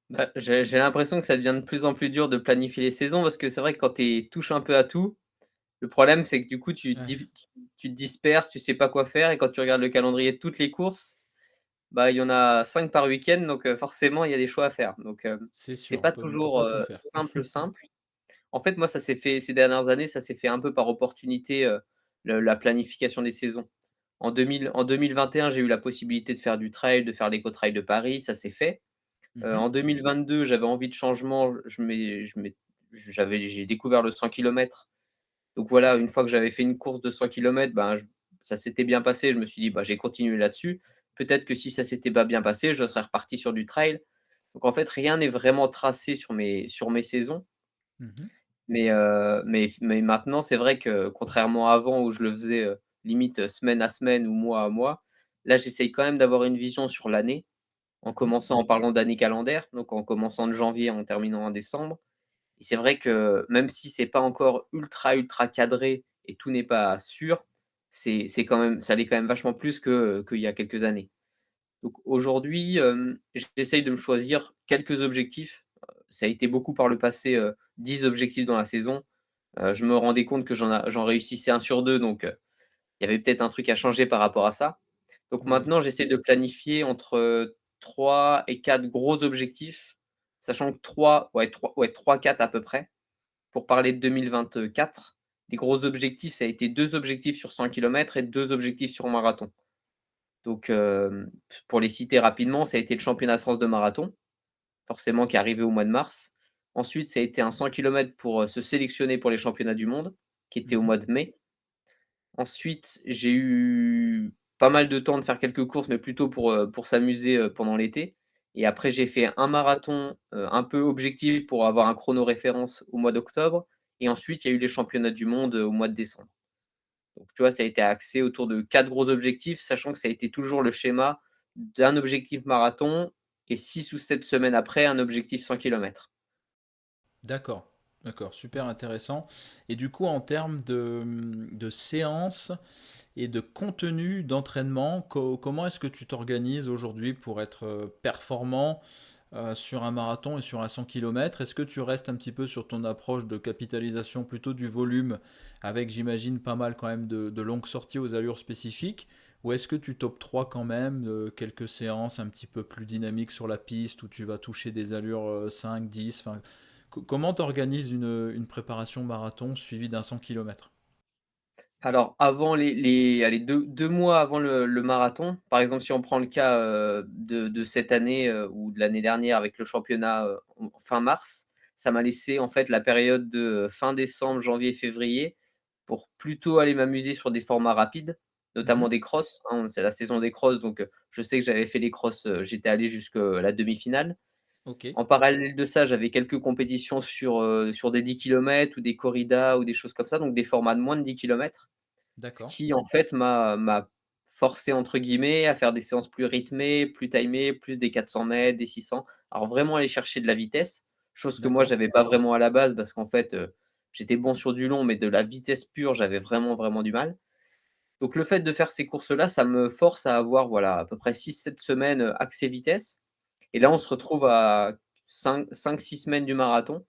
B: Bah, j'ai l'impression que ça devient de plus en plus dur de planifier les saisons parce que c'est vrai que quand tu touches un peu à tout, le problème c'est que du coup
A: Ouais,
B: tu te disperses, tu sais pas quoi faire et quand tu regardes le calendrier de toutes les courses, bah, il y en a 5 par week-end donc forcément il y a des choix à faire. Donc
A: c'est
B: c'est
A: sûr,
B: pas
A: on peut
B: toujours,
A: pas tout faire.
B: simple. En fait, moi ça s'est fait ces dernières années, ça s'est fait un peu par opportunité, la planification des saisons. En 2021, j'ai eu la possibilité de faire du trail, de faire l'Eco-Trail de Paris, ça s'est fait.
A: Mhm.
B: En 2022, j'avais envie de changement, j'ai découvert le 100 kilomètres. Donc voilà, une fois que j'avais fait une course de 100 kilomètres, ben, ça s'était bien passé, je me suis dit: «Bah, j'ai continué là-dessus». Peut-être que si ça s'était pas bien passé, je serais reparti sur du trail. Donc en fait, rien n'est vraiment tracé sur mes saisons.
A: Mmh.
B: Mais maintenant, c'est vrai que contrairement à avant où je le faisais, limite, semaine à semaine ou mois à mois, là, j'essaye quand même d'avoir une vision sur l'année, en
A: Mmh.
B: commençant en parlant d'année calendaire, donc en commençant de janvier, en terminant en décembre. Et c'est vrai que même si c'est pas encore ultra, ultra cadré et tout n'est pas sûr, c'est quand même ça l'est quand même vachement plus qu'il y a quelques années. Donc aujourd'hui, j'essaye de me choisir quelques objectifs. Ça a été beaucoup par le passé, 10 objectifs dans la saison. Je me rendais compte que j'en réussissais un sur 2, donc il y avait peut-être un truc à changer par rapport à ça. Donc
A: Oui.
B: maintenant, j'essaie de planifier entre, 3 et 4 gros objectifs, sachant que 3-4 à peu près. Pour parler de 2024, les gros objectifs, ça a été 2 objectifs sur 100 kilomètres et 2 objectifs sur marathon. Donc, pour les citer rapidement, ça a été le championnat de France de marathon, forcément qui est arrivé au mois de mars. Ensuite, ça a été un 100 kilomètres pour, se sélectionner pour les championnats du monde, qui était au
A: Mmh.
B: mois de mai. Ensuite, j'ai eu pas mal de temps de faire quelques courses, mais plutôt pour s'amuser, pendant l'été. Et après, j'ai fait un marathon, un peu objectif pour avoir un chrono référence au mois d'octobre. Et ensuite, il y a eu les championnats du monde, au mois de décembre. Donc, tu vois, ça a été axé autour de 4 gros objectifs, sachant que ça a été toujours le schéma d'un objectif marathon et 6 ou 7 semaines après, un objectif 100 kilomètres.
A: D'accord, d'accord, super intéressant. Et du coup, en termes de séances et de contenu d'entraînement, comment est-ce que tu t'organises aujourd'hui pour être performant sur un marathon et sur un 100 km? Est-ce que tu restes un petit peu sur ton approche de capitalisation plutôt du volume, avec j'imagine pas mal quand même de longues sorties aux allures spécifiques? Ou est-ce que tu t'octroies quand même quelques séances un petit peu plus dynamiques sur la piste où tu vas toucher des allures 5, 10, enfin, comment t'organises une préparation marathon suivie d'un 100 km?
B: Alors avant allez 2 mois avant le marathon, par exemple, si on prend le cas, de cette année, ou de l'année dernière avec le championnat, en fin mars, ça m'a laissé en fait la période de fin décembre, janvier, février pour plutôt aller m'amuser sur des formats rapides, notamment
A: Mhm.
B: des crosses, hein. C'est la saison des crosses, donc je sais que j'avais fait les crosses, j'étais allé jusque la demi-finale.
A: Ok,
B: En parallèle de ça, j'avais quelques compétitions sur des 10 kilomètres ou des corridas ou des choses comme ça, donc des formats de moins de 10 kilomètres. Ce
A: d'accord,
B: qui en fait m'a «forcé» entre guillemets à faire des séances plus rythmées, plus timées, plus des 400 mètres, des 600. Alors vraiment aller chercher de la vitesse, chose que moi
A: d'accord,
B: j'avais pas vraiment à la base parce qu'en fait, j'étais bon sur du long, mais de la vitesse pure, j'avais vraiment, vraiment du mal. Donc le fait de faire ces courses-là, ça me force à avoir, voilà, à peu près 6-7 semaines, axées vitesse. Et là, on se retrouve à 5-6 semaines du marathon.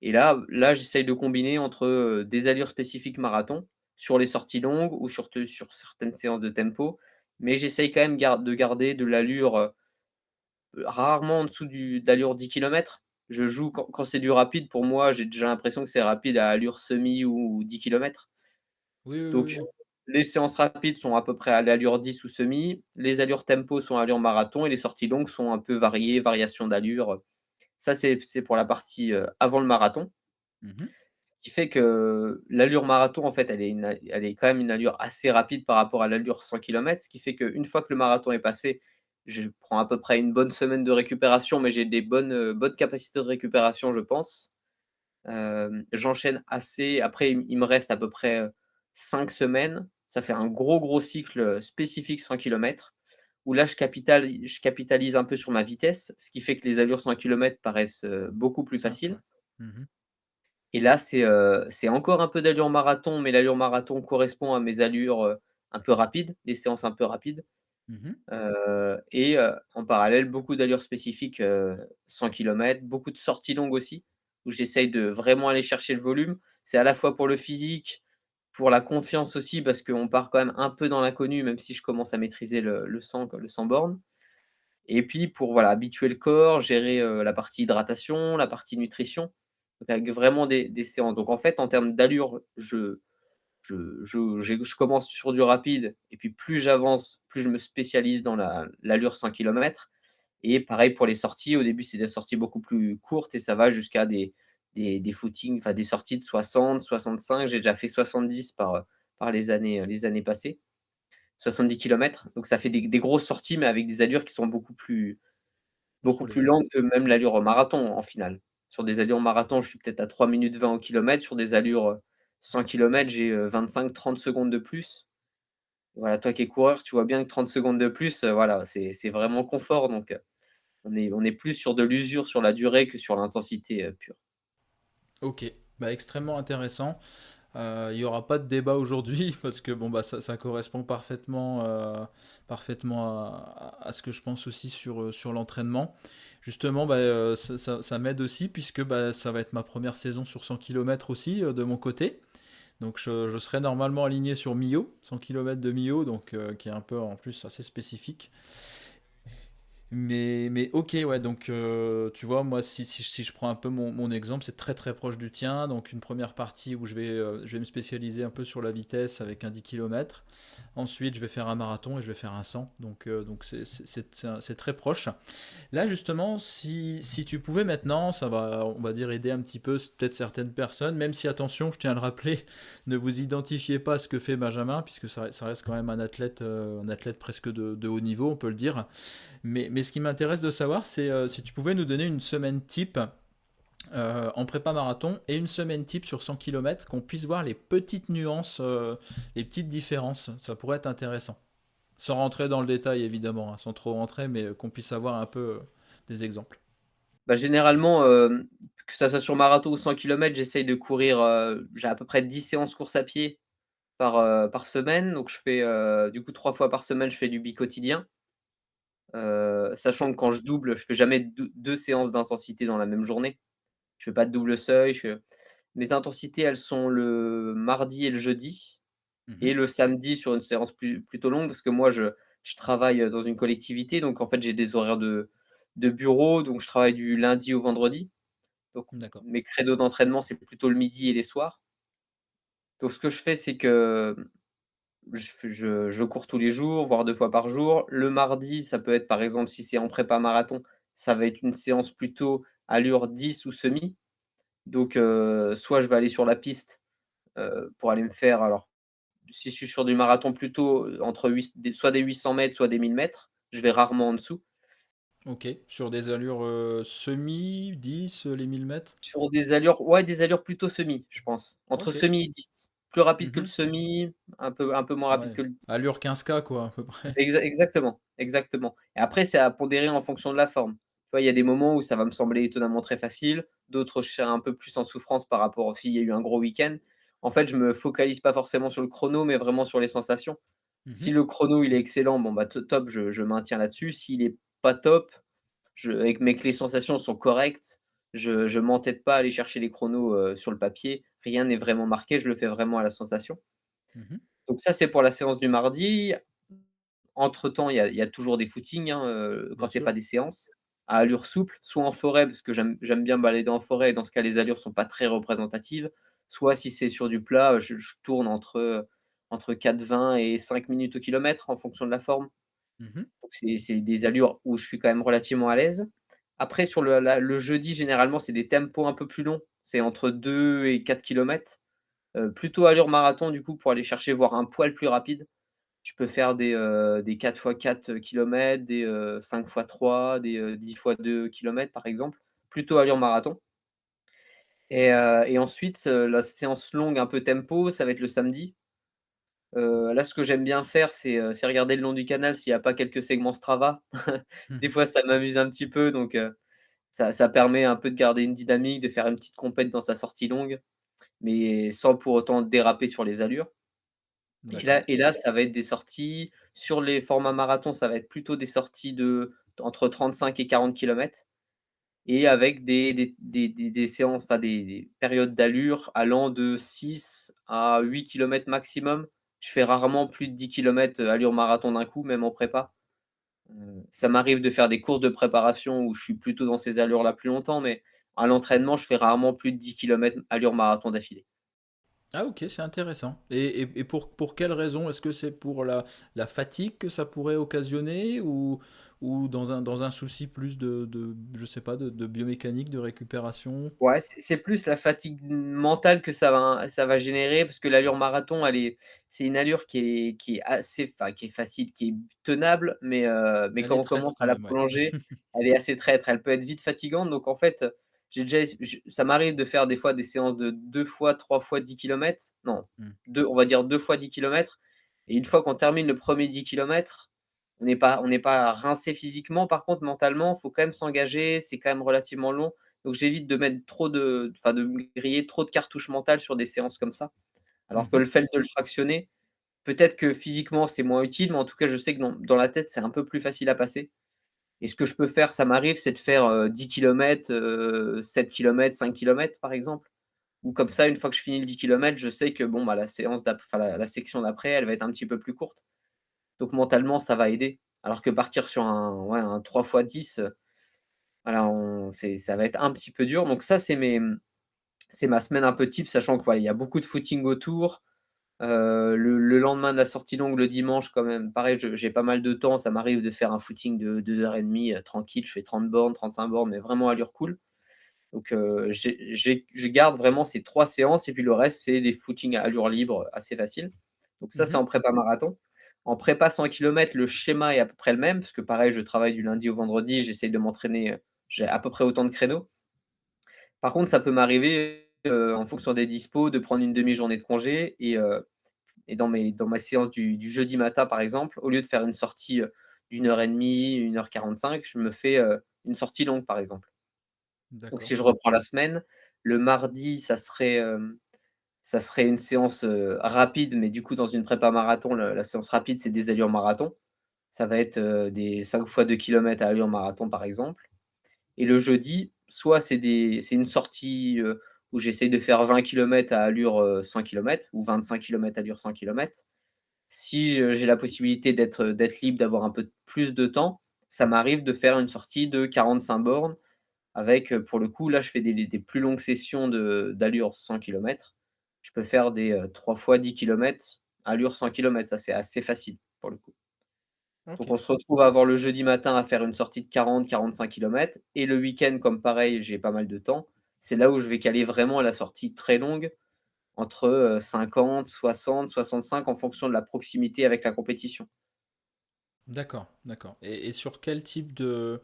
B: Et là, j'essaye de combiner entre, des allures spécifiques marathon, sur les sorties longues ou sur certaines séances de tempo. Mais j'essaye quand même de garder de l'allure, rarement en dessous d'allure 10 kilomètres. Je joue quand c'est du rapide, pour moi, j'ai déjà l'impression que c'est rapide à allure semi ou 10 kilomètres.
A: oui, oui,
B: Donc
A: oui,
B: les séances rapides sont à peu près à l'allure 10 ou semi, les allures tempo sont à allure marathon et les sorties longues sont un peu variées, variations d'allure. Ça, c'est pour la partie, avant le marathon.
A: mhm,
B: Ce qui fait que l'allure marathon, en fait, elle est quand même une allure assez rapide par rapport à l'allure 100 kilomètres. Ce qui fait qu'une fois que le marathon est passé, je prends à peu près une bonne semaine de récupération, mais j'ai des bonnes capacités de récupération, je pense. J'enchaîne assez après il me reste à peu près, 5 semaines. Ça fait un gros, gros cycle, spécifique 100 kilomètres où là je capitalise un peu sur ma vitesse, ce qui fait que les allures 100 kilomètres paraissent, beaucoup plus
A: simple, ouais.
B: faciles.
A: Mhm,
B: Et là, c'est encore un peu d'allure marathon, mais l'allure marathon correspond à mes allures, un peu rapides, les séances un peu rapides.
A: mhm,
B: En parallèle, beaucoup d'allures spécifiques, 100 kilomètres, beaucoup de sorties longues aussi, où j'essaye de vraiment aller chercher le volume. C'est à la fois pour le physique, pour la confiance aussi, parce qu'on part quand même un peu dans l'inconnu, même si je commence à maîtriser le 100 bornes. Et puis pour, voilà, habituer le corps, gérer, la partie hydratation, la partie nutrition, donc avec vraiment des séances. Donc en fait, en termes d'allure, je commence sur du rapide et puis plus j'avance, plus je me spécialise dans l'allure 100 kilomètres. Et pareil pour les sorties, au début, c'est des sorties beaucoup plus courtes et ça va jusqu'à des footings, enfin des sorties de 60-65. J'ai déjà fait 70 par les années passées. 70 kilomètres. Donc ça fait des grosses sorties, mais avec des allures qui sont beaucoup plus
A: Contrôler.
B: lentes que même l'allure au marathon, en finale. Sur des allures marathon, je suis peut-être à 3 minutes 20 au kilomètre. Sur des allures, 100 kilomètres, j'ai, 25-30 secondes de plus. Voilà, toi qui es coureur, tu vois bien que 30 secondes de plus, voilà, c'est vraiment confort. Donc, on est plus sur de l'usure sur la durée que sur l'intensité, pure.
A: Ok, bah, extrêmement intéressant. Il n'y aura pas de débat aujourd'hui parce que bon, bah, ça correspond parfaitement à ce que je pense aussi sur l'entraînement. Justement, bah, ça m'aide aussi puisque bah, ça va être ma première saison sur 100 km aussi de mon côté. Donc je serai normalement aligné sur Millau, 100 km de Millau, donc, qui est un peu en plus assez spécifique. Mais ok, ouais, donc tu vois, moi, si je prends un peu mon exemple, c'est très très proche du tien. Donc une première partie où je vais me spécialiser un peu sur la vitesse avec un 10 km. Ensuite, je vais faire un marathon et je vais faire un 100. Donc c'est très proche. Là, justement, si tu pouvais maintenant, ça va, on va dire, aider un petit peu peut-être certaines personnes, même si, attention, je tiens à le rappeler, ne vous identifiez pas à ce que fait Benjamin, puisque ça reste quand même un athlète presque de haut niveau, on peut le dire. Mais ce qui m'intéresse de savoir, c'est si tu pouvais nous donner une semaine type en prépa marathon et une semaine type sur 100 km, qu'on puisse voir les petites nuances, les petites différences. Ça pourrait être intéressant. Sans rentrer dans le détail, évidemment, hein, sans trop rentrer, mais qu'on puisse avoir un peu des exemples.
B: Bah, généralement, que ça soit sur marathon ou 100 kilomètres, j'essaye de courir, j'ai à peu près 10 séances course à pied par semaine. Donc je fais, du coup 3 fois par semaine, je fais du bi-quotidien. Sachant que quand je double, je fais jamais 2 séances d'intensité dans la même journée. Je fais pas de double seuil, mes intensités, elles sont le mardi et le jeudi
A: Mhm.
B: et le samedi sur une séance plutôt longue parce que moi je travaille, dans une collectivité, donc en fait, j'ai des horaires de bureau, donc je travaille du lundi au vendredi. Donc
A: D'accord.
B: mes créneaux d'entraînement, c'est plutôt le midi et les soirs. Donc ce que je fais, c'est que je cours tous les jours, voire 2 fois par jour. Le mardi, ça peut être, par exemple, si c'est en prépa marathon, ça va être une séance plutôt allure 10 ou semi. Donc, soit je vais aller sur la piste, pour aller me faire, alors si je suis sur du marathon plutôt, entre soit des 800 mètres, soit des 1000 mètres. Je vais rarement en dessous.
A: Ok. Sur des allures semi, 10, les 1000 mètres.
B: Sur des allures, ouais, des allures plutôt semi, je pense. Entre
A: Ok.
B: semi et 10. Plus rapide que le
A: Mhm.
B: semi, un peu moins rapide
A: Ouais.
B: que le.
A: Allure 15K, quoi, à peu près.
B: Exactement, exactement. Et après, c'est à pondérer en fonction de la forme. Tu vois, il y a des moments où ça va me sembler étonnamment très facile, d'autres je serai un peu plus en souffrance par rapport s'il y a eu un gros week-end. En fait, je me focalise pas forcément sur le chrono, mais vraiment sur les sensations. Si
A: Mhm.
B: le chrono, il est excellent, bon, bah, top, je maintiens là-dessus. S'il est pas top, mais que les sensations sont correctes, je m'entête pas à aller chercher les chronos, sur le papier. Rien n'est vraiment marqué, je le fais vraiment à la sensation.
A: Mhm.
B: Donc ça, c'est pour la séance du mardi. Entre-temps, il y a toujours des footings, hein, quand
A: Bien
B: c'est
A: sûr.
B: pas des séances, à allure souple, soit en forêt parce que j'aime bien balader en forêt et dans ce cas, les allures sont pas très représentatives. Soit si c'est sur du plat, je tourne entre 4,20 et 5 minutes au kilomètre en fonction de la forme.
A: Mhm.
B: Donc c'est des allures où je suis quand même relativement à l'aise. Après sur le jeudi, généralement, c'est des tempos un peu plus longs. C'est entre 2 et 4 kilomètres, plutôt allure marathon du coup pour aller chercher voire un poil plus rapide. Je peux faire des 4 fois 4 kilomètres, des, 5 fois 3, des, 10 fois 2 kilomètres, par exemple, plutôt allure marathon. Et ensuite, la séance longue un peu tempo, ça va être le samedi. Là, ce que j'aime bien faire, c'est regarder le long du canal s'il y a pas quelques segments Strava. Des
A: Mhm.
B: fois, ça m'amuse un petit peu, donc ça permet un peu de garder une dynamique, de faire une petite compète dans sa sortie longue, mais sans pour autant déraper sur les allures. Et là
A: D'accord.
B: et là, ça va être des sorties sur les formats marathon, ça va être plutôt des sorties entre 35 et 40 kilomètres et avec des séances, enfin des périodes d'allure allant de 6 à 8 kilomètres maximum. Je fais rarement plus de 10 kilomètres, allure marathon d'un coup, même en prépa. Ça m'arrive de faire des courses de préparation où je suis plutôt dans ces allures-là plus longtemps, mais à l'entraînement, je fais rarement plus de 10 kilomètres allure marathon d'affilée.
A: Ah OK, c'est intéressant. Et pour quelle raison? Est-ce que c'est pour la fatigue que ça pourrait occasionner ou dans un souci plus je sais pas, de biomécanique, de récupération?
B: Ouais, c'est plus la fatigue mentale que ça va générer parce que l'allure marathon, c'est une allure qui est assez enfin, qui est facile, qui est tenable, mais
A: Elle
B: quand
A: est
B: on
A: traître
B: commence
A: quand
B: à la
A: même, ouais.
B: prolonger, elle est assez traître. Elle peut être vite fatigante, donc en fait, j'ai déjà ça m'arrive de faire des fois des séances de 2 fois, 3 fois 10 kilomètres. Non,
A: Mmh.
B: 2, on va dire 2 fois 10 kilomètres, et une fois qu'on termine le premier 10 kilomètres, on n'est pas rincé physiquement. Par contre, mentalement, il faut quand même s'engager, c'est quand même relativement long. Donc j'évite de mettre de me griller trop de cartouches mentales sur des séances comme ça. Alors que
A: Mmh.
B: le fait de le fractionner, peut-être que physiquement c'est moins utile, mais en tout cas je sais que dans la tête c'est un peu plus facile à passer. Et ce que je peux faire, ça m'arrive, c'est de faire, 10 kilomètres, 7 kilomètres, 5 kilomètres par exemple. Ou comme ça, une fois que je finis le 10 kilomètres, je sais que bon, bah, la séance enfin la section d'après, elle va être un petit peu plus courte. Donc mentalement, ça va aider. Alors que partir sur un 3 fois 10, voilà, ça va être un petit peu dur. Donc ça, c'est ma semaine un peu type, sachant que, voilà, il y a beaucoup de footing autour. Le lendemain de la sortie longue, le dimanche, quand même, pareil, j'ai pas mal de temps. Ça m'arrive de faire un footing de 2 heures et demie, tranquille. Je fais 30 bornes, 35 bornes, mais vraiment allure cool. Donc, je garde vraiment ces 3 séances et puis le reste, c'est des footings à allure libre, assez faciles. Donc ça, c'est
A: Mmh.
B: en prépa marathon. En prépa 100 kilomètres, le schéma est à peu près le même, parce que pareil, je travaille du lundi au vendredi, j'essaye de m'entraîner, j'ai à peu près autant de créneaux. Par contre, ça peut m'arriver, en fonction des dispos, de prendre une demi-journée de congé et dans ma séance du jeudi matin, par exemple, au lieu de faire une sortie, d'1 heure et demie, 1 heure 45, je me fais, une sortie longue, par exemple. Donc
A: D'accord.
B: si je reprends la semaine, le mardi, ça serait une séance, rapide, mais du coup, dans une prépa marathon, le la séance rapide, c'est des allures marathon. Ça va être, des 5 fois 2 kilomètres à allure marathon, par exemple. Et le jeudi, soit c'est une sortie, où j'essaye de faire 20 kilomètres à allure, 100 kilomètres ou 25 kilomètres à allure 100 kilomètres. Si, j'ai la possibilité d'être libre, d'avoir un peu plus de temps, ça m'arrive de faire une sortie de 45 bornes avec, pour le coup, là, je fais des plus longues sessions d'allure 100 kilomètres. Je peux faire des, 3 fois 10 kilomètres, allure 100 kilomètres. Ça, c'est assez facile, pour le coup. Donc
A: OK.
B: on se retrouve à avoir le jeudi matin à faire une sortie de 40-45 kilomètres, et le week-end, comme pareil, j'ai pas mal de temps, c'est là où je vais caler vraiment la sortie très longue entre, 50, 60, 65 en fonction de la proximité avec la compétition.
A: D'accord, d'accord. Et sur quel type de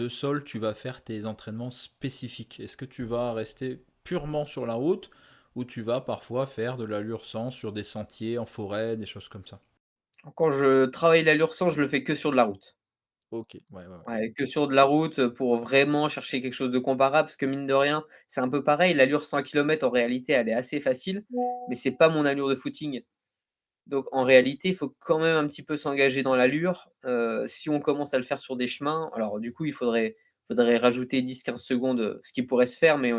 A: sol tu vas faire tes entraînements spécifiques? Est-ce que tu vas rester purement sur la route ou tu vas parfois faire de l'allure sans sur des sentiers, en forêt, des choses comme ça?
B: Quand je travaille l'allure 100, je le fais que sur de la route.
A: Ok, ouais, ouais, ouais.
B: Ouais, que sur de la route, pour vraiment chercher quelque chose de comparable, parce que mine de rien, c'est un peu pareil, l'allure 100 kilomètres en réalité, elle est assez facile, mais c'est pas mon allure de footing. Donc en réalité, il faut quand même un petit peu s'engager dans l'allure. Si on commence à le faire sur des chemins, alors du coup, il faudrait rajouter 10-15 secondes, ce qui pourrait se faire, mais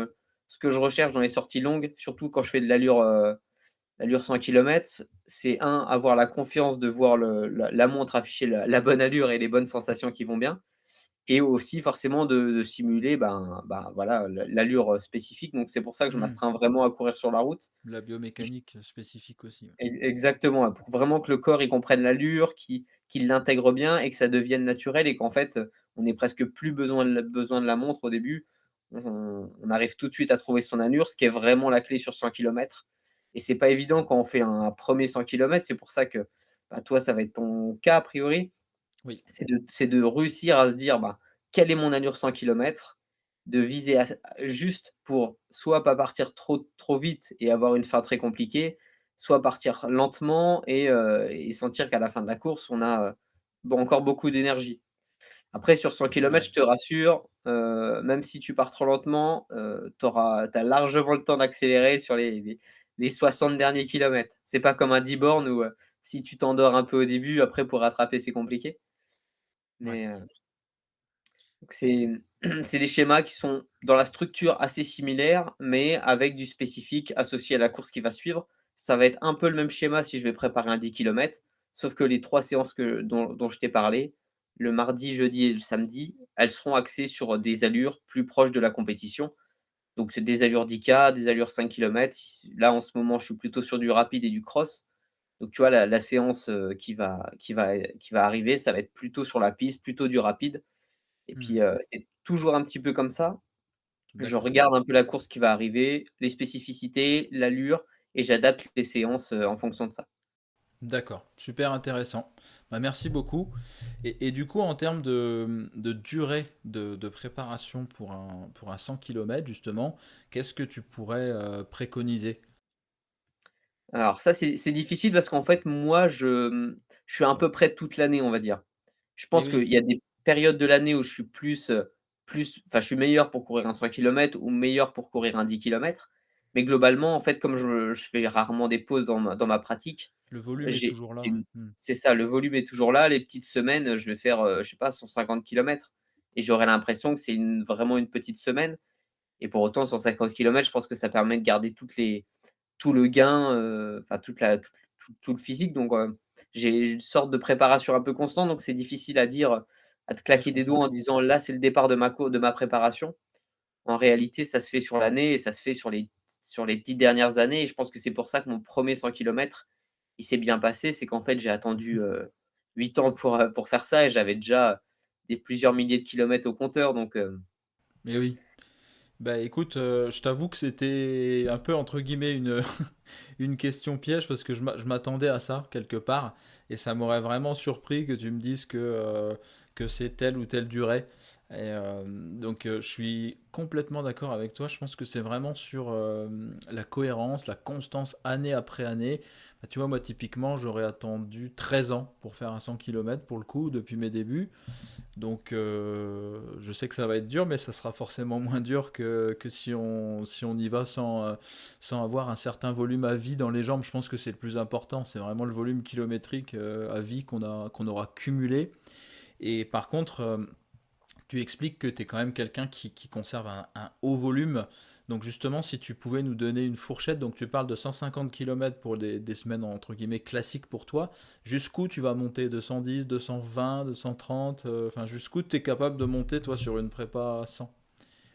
B: ce que je recherche dans les sorties longues, surtout quand je fais de l'allure 100 kilomètres, c'est avoir la confiance de voir la montre afficher la bonne allure et les bonnes sensations qui vont bien, et aussi forcément de simuler, voilà, l'allure, spécifique. Donc c'est pour ça que je
A: Hmm,
B: m'astreins vraiment à courir sur la route.
A: la
B: Parce que
A: biomécanique spécifique aussi. Ouais.
B: exactement, ouais, pour vraiment que le corps, il comprenne l'allure, qu'il l'intègre bien et que ça devienne naturel, et qu'en fait, on ait presque plus besoin de la montre au début. On arrive tout de suite à trouver son allure, ce qui est vraiment la clé sur 100 kilomètres, et c'est pas évident quand on fait un 1er 100 kilomètres. C'est pour ça que, toi, ça va être ton cas a priori.
A: Oui.
B: C'est de réussir à se dire: «Bah, quelle est mon allure 100 kilomètres?» De viser juste pour soit pas partir trop vite et avoir une fin très compliquée, soit partir lentement et sentir qu'à la fin de la course, on a, encore beaucoup d'énergie. Après sur 100 kilomètres,
A: Ouais.
B: je te rassure, même si tu pars trop lentement, tu as largement le temps d'accélérer sur les 60 derniers kilomètres. C'est pas comme un 10 bornes où, si tu t'endors un peu au début, après pour rattraper, c'est compliqué.
A: Ouais.
B: Mais, donc c'est des schémas qui sont dans la structure assez similaires, mais avec du spécifique associé à la course qui va suivre. Ça va être un peu le même schéma si je vais préparer un 10 kilomètres, sauf que les 3 séances dont je t'ai parlé, le mardi, jeudi et le samedi, elles seront axées sur des allures plus proches de la compétition. Donc c'est des allures 10K, des allures 5 kilomètres. Là, en ce moment, je suis plutôt sur du rapide et du cross. Donc tu vois, la séance, qui va arriver, ça va être plutôt sur la piste, plutôt du rapide et
A: Mmh.
B: puis, c'est toujours un petit peu comme ça. Je
A: D'accord.
B: regarde un peu la course qui va arriver, les spécificités, l'allure et j'adapte les séances, en fonction de ça.
A: D'accord, super intéressant. Bah, merci beaucoup. Et du coup, en termes de durée de préparation pour un 100 km, justement, qu'est-ce que tu pourrais préconiser?
B: Alors ça, c'est difficile parce qu'en fait, moi, je suis à peu près toute l'année, on va dire. Je
A: Eh
B: pense
A: oui,
B: qu'il y a des périodes de l'année où je suis enfin, je suis meilleur pour courir un 100 kilomètres ou meilleur pour courir un 10 kilomètres. Mais globalement, en fait, comme je fais rarement des pauses dans ma pratique,
A: le volume est
B: j'ai
A: toujours là,
B: j'ai
A: ouais.
B: une
A: Hmm.
B: c'est ça, le volume est toujours là. Les petites semaines, je vais faire, je sais pas, 150 kilomètres et j'aurais l'impression que c'est vraiment une petite semaine et pour autant 150 kilomètres, je pense que ça permet de garder tout le gain, enfin tout le physique donc j'ai une sorte de préparation un peu constante donc c'est difficile à dire, à te
A: Ouais, je
B: claquer des doigts
A: comprends.
B: en disant: «Là, c'est le départ de ma préparation». En réalité, ça se fait sur l'année et ça se fait sur les 10 dernières années et je pense que c'est pour ça que mon premier 100 kilomètres, il s'est bien passé. C'est qu'en fait, j'ai attendu, 8 ans pour faire ça et j'avais déjà des plusieurs milliers de kilomètres au compteur donc
A: Mais oui. Bah écoute, je t'avoue que c'était un peu entre guillemets une, une question piège parce que je m'attendais à ça quelque part et ça m'aurait vraiment surpris que tu me dises que c'est telle ou telle durée. Je suis complètement d'accord avec toi. Je pense que c'est vraiment sur la cohérence, la constance année après année. Bah, tu vois, moi typiquement, j'aurais attendu 13 ans pour faire un 100 km pour le coup depuis mes débuts. Donc je sais que ça va être dur, mais ça sera forcément moins dur que si on y va sans avoir un certain volume à vie dans les jambes. Je pense que c'est le plus important. C'est vraiment le volume kilométrique à vie qu'on aura cumulé. Et par contre, tu expliques que tu es quand même quelqu'un qui conserve un haut volume. Donc justement, si tu pouvais nous donner une fourchette, donc tu parles de 150 km pour des semaines entre guillemets classiques pour toi, jusqu'où tu vas monter? 210, 220, 230, enfin jusqu'où tu es capable de monter toi sur une prépa 100?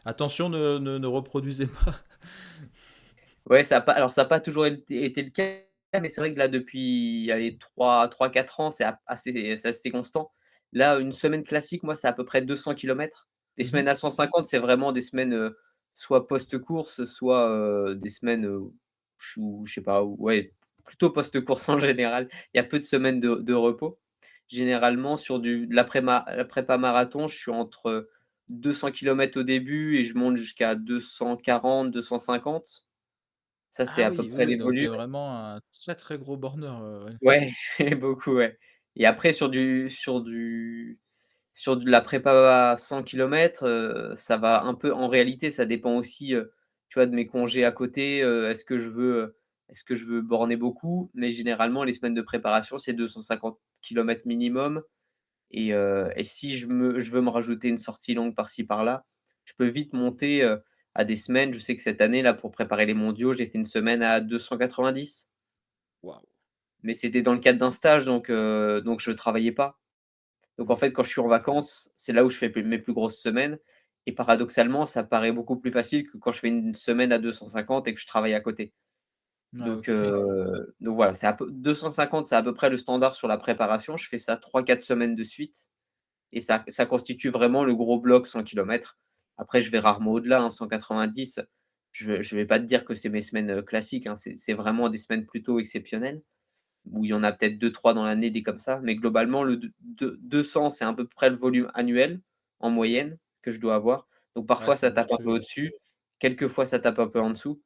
A: Attention, ne reproduisez pas.
B: ouais, ça a pas toujours été le cas, mais c'est vrai que là, depuis, allez, 3-4 ans, c'est assez constant. Là, une semaine classique, moi, c'est à peu près 200 kilomètres. Les
A: Mhm.
B: semaines à 150, c'est vraiment des semaines, soit post-course, soit, des semaines, où je sais pas, ouais, plutôt post-course en général. Il y a peu de semaines de repos. Généralement, sur de la prépa marathon, je suis entre 200 kilomètres au début et je monte jusqu'à 240-250. Ça, c'est
A: Ah
B: à peu
A: oui, oui,
B: près
A: oui,
B: les
A: donc tu
B: volumes.
A: es vraiment un très très gros borner. Ouais.
B: Ouais, beaucoup, ouais. Et après sur de la prépa à 100 kilomètres, ça va un peu en réalité, ça dépend aussi, tu vois, de mes congés à côté, est-ce que je veux borner beaucoup? Mais généralement, les semaines de préparation, c'est 250 kilomètres minimum et si je veux me rajouter une sortie longue par-ci par-là, je peux vite monter, à des semaines. Je sais que cette année, là, pour préparer les mondiaux, j'ai fait une semaine à 290.
A: Waouh.
B: Mais c'était dans le cadre d'un stage donc je travaillais pas. Donc en
A: Hmm.
B: fait, quand je suis en vacances, c'est là où je fais mes plus grosses semaines et paradoxalement, ça paraît beaucoup plus facile que quand je fais une semaine à 250 et que je travaille à côté.
A: Ah,
B: Donc
A: ok.
B: voilà, c'est à peu 250, c'est à peu près le standard sur la préparation. Je fais ça 3-4 semaines de suite et ça constitue vraiment le gros bloc 100 kilomètres. Après, je vais rarement au-delà, hein, 190, je vais pas te dire que c'est mes semaines, classiques, hein, c'est vraiment des semaines plutôt exceptionnelles. Où il y en a peut-être 2-3 dans l'année, des comme ça, mais globalement le 200, c'est à peu près le volume annuel, en moyenne, que je dois avoir. Donc
A: Ouais,
B: parfois
A: c'est
B: ça tape un peu
A: monstrueux.
B: au-dessus, quelques fois ça tape un peu en dessous,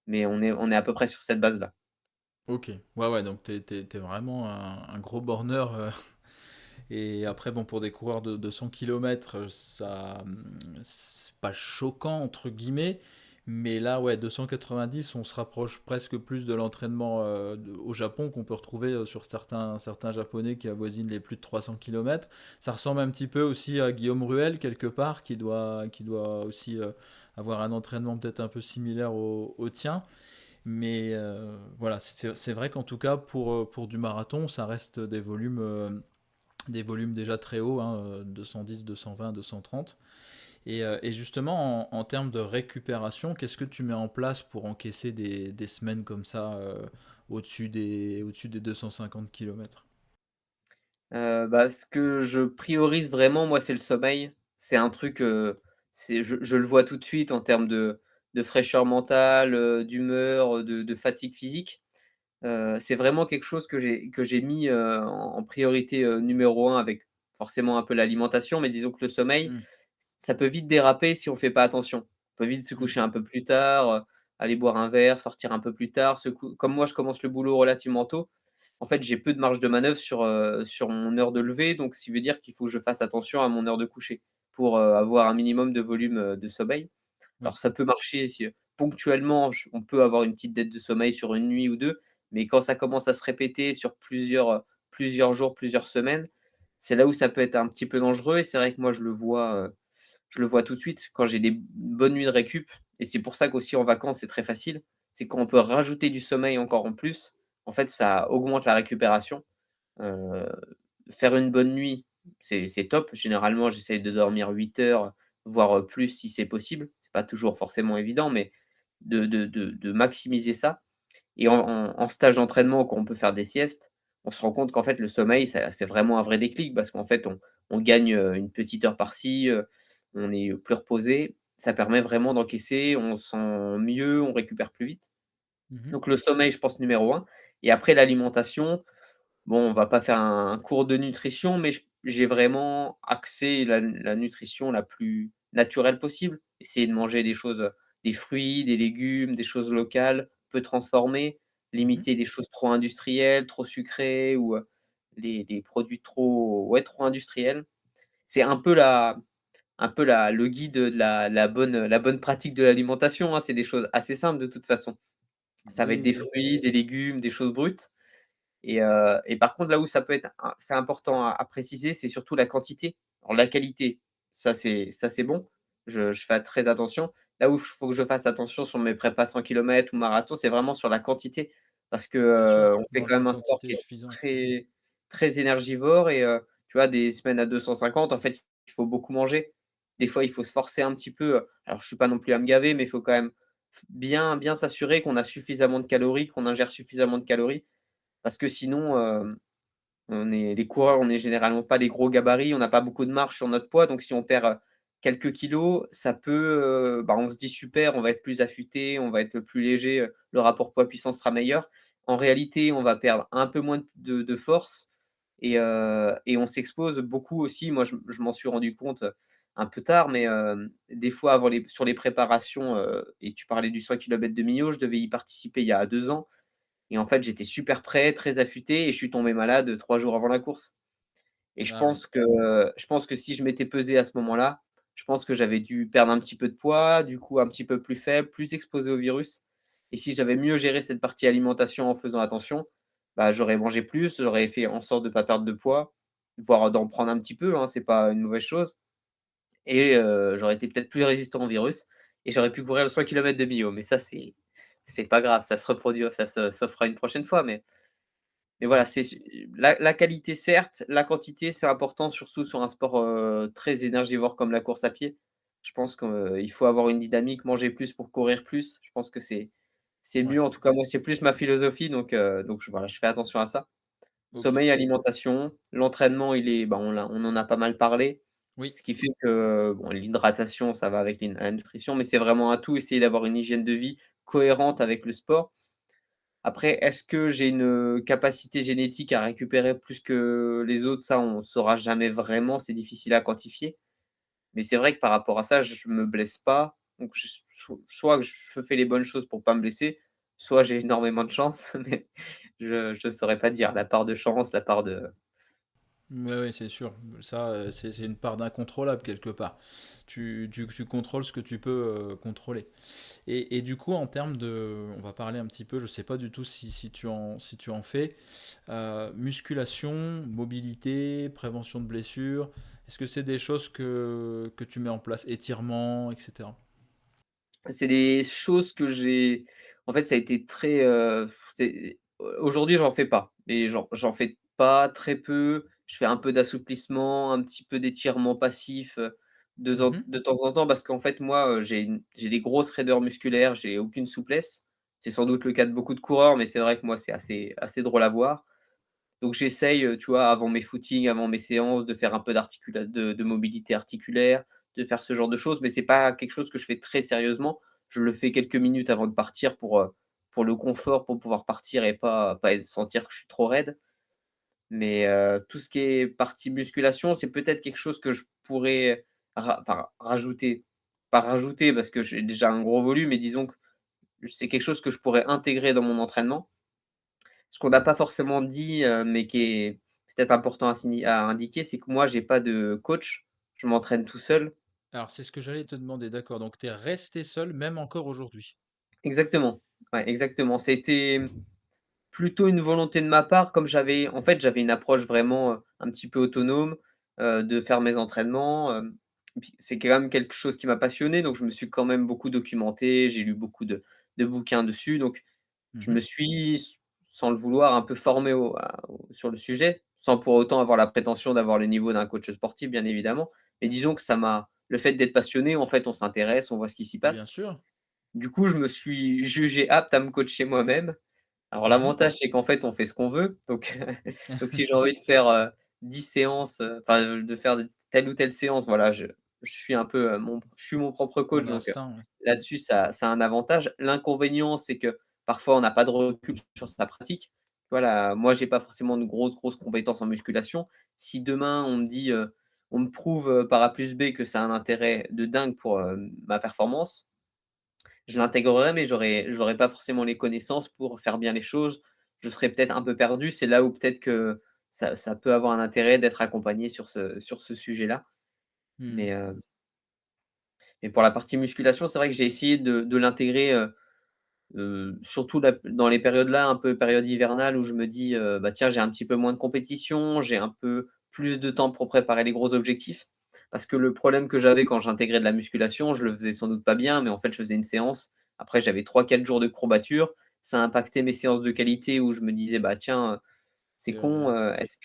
B: mais on est à peu près sur cette base-là.
A: Ok. Ouais, ouais, donc t'es vraiment un gros borner. Et après, bon, pour des coureurs de 100 km, c'est pas choquant, entre guillemets. Mais là, ouais, 290, on se rapproche presque plus de l'entraînement au Japon qu'on peut retrouver sur certains Japonais qui avoisinent les plus de 300 km. Ça ressemble un petit peu aussi à Guillaume Ruel, quelque part, qui doit aussi avoir un entraînement peut-être un peu similaire au tien. Mais voilà, c'est vrai qu'en tout cas, pour du marathon, ça reste des volumes déjà très hauts, hein, 210, 220, 230. Et justement, en termes de récupération, qu'est-ce que tu mets en place pour encaisser des semaines comme ça au-dessus des 250 kilomètres?
B: Bah, ce que je priorise vraiment, moi, c'est le sommeil. C'est un truc, c'est je le vois tout de suite en termes de fraîcheur mentale, d'humeur, de fatigue physique. C'est vraiment quelque chose que j'ai mis, en priorité, numéro un avec forcément un peu l'alimentation, mais disons que le sommeil,
A: Mmh,
B: ça peut vite déraper si on fait pas attention. On peut vite se
A: mmh,
B: coucher un peu plus tard, aller boire un verre, sortir un peu plus tard, se cou comme moi je commence le boulot relativement tôt, en fait, j'ai peu de marge de manœuvre sur mon heure de lever, donc ce qui veut dire qu'il faut que je fasse attention à mon heure de coucher pour, avoir un minimum de volume, de sommeil.
A: oui.
B: Alors ça peut marcher si, ponctuellement, on peut avoir une petite dette de sommeil sur une nuit ou 2, mais quand ça commence à se répéter sur plusieurs jours, plusieurs semaines, c'est là où ça peut être un petit peu dangereux et c'est vrai que moi je le vois tout de suite quand j'ai des bonnes nuits de récup et c'est pour ça qu'aussi en vacances, c'est très facile. C'est quand on peut rajouter du sommeil encore en plus, en fait, ça augmente la récupération. Heu, Faire une bonne nuit, c'est top. Généralement, j'essaye de dormir 8 heures, voire, plus si c'est possible. C'est pas toujours forcément évident, mais de maximiser ça et en stage d'entraînement, quand on peut faire des siestes, on se rend compte qu'en fait, le sommeil, ça c'est vraiment un vrai déclic parce qu'en fait, on gagne, une petite heure par-ci, on est plus reposé. Ça permet vraiment d'encaisser, on se sent mieux, on récupère plus vite.
A: Mmh.
B: Donc le sommeil, je pense numéro un et après l'alimentation, bon, on va pas faire un cours de nutrition, mais j'ai vraiment axé la nutrition la plus naturelle possible. Essayer de manger des choses, des fruits, des légumes, des choses locales, peu transformées,
A: Mmh.
B: limiter les choses trop industrielles, trop sucrées ou, les produits trop industriels. C'est un peu le guide de la bonne pratique de l'alimentation, hein. C'est des choses assez simples de toute façon. Ça va
A: Oui,
B: être des
A: oui, oui.
B: fruits, des légumes, des choses brutes et par contre, là où ça peut être c'est important à préciser, c'est surtout la quantité. Alors la qualité, ça c'est bon, je fais très attention. Là où il faut que je fasse attention sur mes prépas 100 kilomètres ou marathon, c'est vraiment sur la quantité parce que,
A: Bien sûr,
B: on fait quand
A: manger en
B: même un sport
A: quantité
B: qui est
A: suffisante.
B: très très énergivore et tu vois, des semaines à 250, en fait, il faut beaucoup manger. Des fois, il faut se forcer un petit peu, alors je suis pas non plus à me gaver, mais il faut quand même bien s'assurer qu'on a suffisamment de calories, qu'on ingère suffisamment de calories parce que sinon, les coureurs, on n'est généralement pas des gros gabarits, on n'a pas beaucoup de marge sur notre poids, donc si on perd, quelques kilos, ça peut, bah, on se dit: «Super, on va être plus affûté, on va être plus léger, le rapport poids-puissance sera meilleur». En réalité, on va perdre un peu moins de force et on s'expose beaucoup aussi. Moi, je m'en suis rendu compte, un peu tard, mais des fois avant sur les préparations, et tu parlais du 100 kilomètres de Millau, je devais y participer il y a 2 ans et en fait, j'étais super prêt, très affûté et je suis tombé malade, 3 jours avant la course et je
A: Ah oui.
B: pense que je pense que si je m'étais pesé à ce moment-là, je pense que j'avais dû perdre un petit peu de poids, du coup un petit peu plus faible, plus exposé au virus et si j'avais mieux géré cette partie alimentation en faisant attention, bah, j'aurais mangé plus, j'aurais fait en sorte de pas perdre de poids, voire d'en prendre un petit peu, hein, c'est pas une mauvaise chose et j'aurais été peut-être plus résistant au virus et j'aurais pu courir le 100 kilomètres de Millau mais ça c'est pas grave, ça se reproduit ça fera une prochaine fois mais voilà,
A: Mmh.
B: c'est la qualité certes, la quantité c'est important surtout sur un sport, très énergivore comme la course à pied. Je pense qu'il faut avoir une dynamique, manger plus pour courir plus. Je pense que c'est
A: Ouais.
B: mieux, en tout cas moi c'est plus ma philosophie donc voilà, je fais attention à ça.
A: OK.
B: Sommeil, alimentation, l'entraînement on en a pas mal parlé,
A: Oui.
B: ce qui fait que bon l'hydratation ça va avec la nutrition, mais c'est vraiment un tout, essayer d'avoir une hygiène de vie cohérente avec le sport. Après, est-ce que j'ai une capacité génétique à récupérer plus que les autres? Ça, on saura jamais vraiment, c'est difficile à quantifier. Mais c'est vrai que par rapport à ça, je me blesse pas, donc soit je fais les bonnes choses pour pas me blesser, soit j'ai énormément de chance, mais je saurais pas dire la part de chance, la part de
A: Oui, oui, c'est sûr. Ça, c'est une part d'incontrôlable quelque part. Tu contrôles ce que tu peux contrôler. Et du coup, en termes de, on va parler un petit peu, je sais pas du tout si tu en fais, musculation, mobilité, prévention de blessures, est-ce que c'est des choses que tu mets en place, étirements, etc.
B: c'est des choses que j'ai en fait, ça a été très, aujourd'hui, j'en fais pas et j'en fais pas, très peu. Je fais un peu d'assouplissement, un petit peu d'étirement passif,
A: Mmh.
B: de temps en temps parce qu'en fait, moi, j'ai des grosses raideurs musculaires, j'ai aucune souplesse. C'est sans doute le cas de beaucoup de coureurs, mais c'est vrai que moi, c'est assez drôle à voir. Donc j'essaye, tu vois, avant mes footings, avant mes séances, de faire un peu de mobilité articulaire, de faire ce genre de choses, mais c'est pas quelque chose que je fais très sérieusement. Je le fais quelques minutes avant de partir pour le confort, pour pouvoir partir et pas sentir que je suis trop raide. Mais, tout ce qui est partie musculation, c'est peut-être quelque chose que je pourrais rajouter. Pas rajouter parce que j'ai déjà un gros volume, mais disons que c'est quelque chose que je pourrais intégrer dans mon entraînement. Ce qu'on n'a pas forcément dit, mais qui est peut-être important à indiquer, c'est que moi, j'ai pas de coach. Je m'entraîne tout seul.
A: Alors c'est ce que j'allais te demander, d'accord, donc tu es resté seul même encore aujourd'hui?
B: Exactement. Ouais, exactement. C'était plutôt une volonté de ma part, comme j'avais une approche vraiment, un petit peu autonome, de faire mes entraînements, et puis c'est quand même quelque chose qui m'a passionné, donc je me suis quand même beaucoup documenté. J'ai lu beaucoup de bouquins dessus, donc je me
A: Mmh.
B: suis, sans le vouloir, un peu formé sur le sujet, sans pour autant avoir la prétention d'avoir le niveau d'un coach sportif, bien évidemment. Mais disons que ça m'a le fait d'être passionné, en fait, on s'intéresse, on voit ce qui s'y
A: Bien
B: passe.
A: sûr.
B: Du coup, je me suis jugé apte à me coacher moi-même. Alors
A: Mmh.
B: l'avantage, c'est qu'en fait, on fait ce qu'on veut. Donc donc si j'ai envie de faire, 10 séances, de faire telle ou telle séance, voilà, je suis un peu, je suis mon propre coach,
A: Ton
B: donc
A: instinct, ouais.
B: là-dessus, ça a un avantage. L'inconvénient, c'est que parfois, on n'a pas de recul sur sa pratique. Voilà, moi, j'ai pas forcément de grosses compétences en musculation. Si demain, on me prouve, par A plus B que ça a un intérêt de dingue pour, ma performance, je l'intégrerai, mais j'aurais pas forcément les connaissances pour faire bien les choses. Je serais peut-être un peu perdu. C'est là où peut-être que ça peut avoir un intérêt d'être accompagné sur ce sujet-là.
A: Mmh.
B: Mais, mais pour la partie musculation, c'est vrai que j'ai essayé de l'intégrer, surtout dans les périodes-là, un peu période hivernale où je me dis, «Bah, tiens, j'ai un petit peu moins de compétition, j'ai un peu plus de temps pour préparer les gros objectifs». Parce que le problème que j'avais quand j'intégrais de la musculation, je le faisais sans doute pas bien, mais en fait, je faisais une séance. Après, j'avais 3 4 jours de courbature. Ça impactait mes séances de qualité où je me disais: «Bah, tiens, c'est con,
A: Heu,
B: est-ce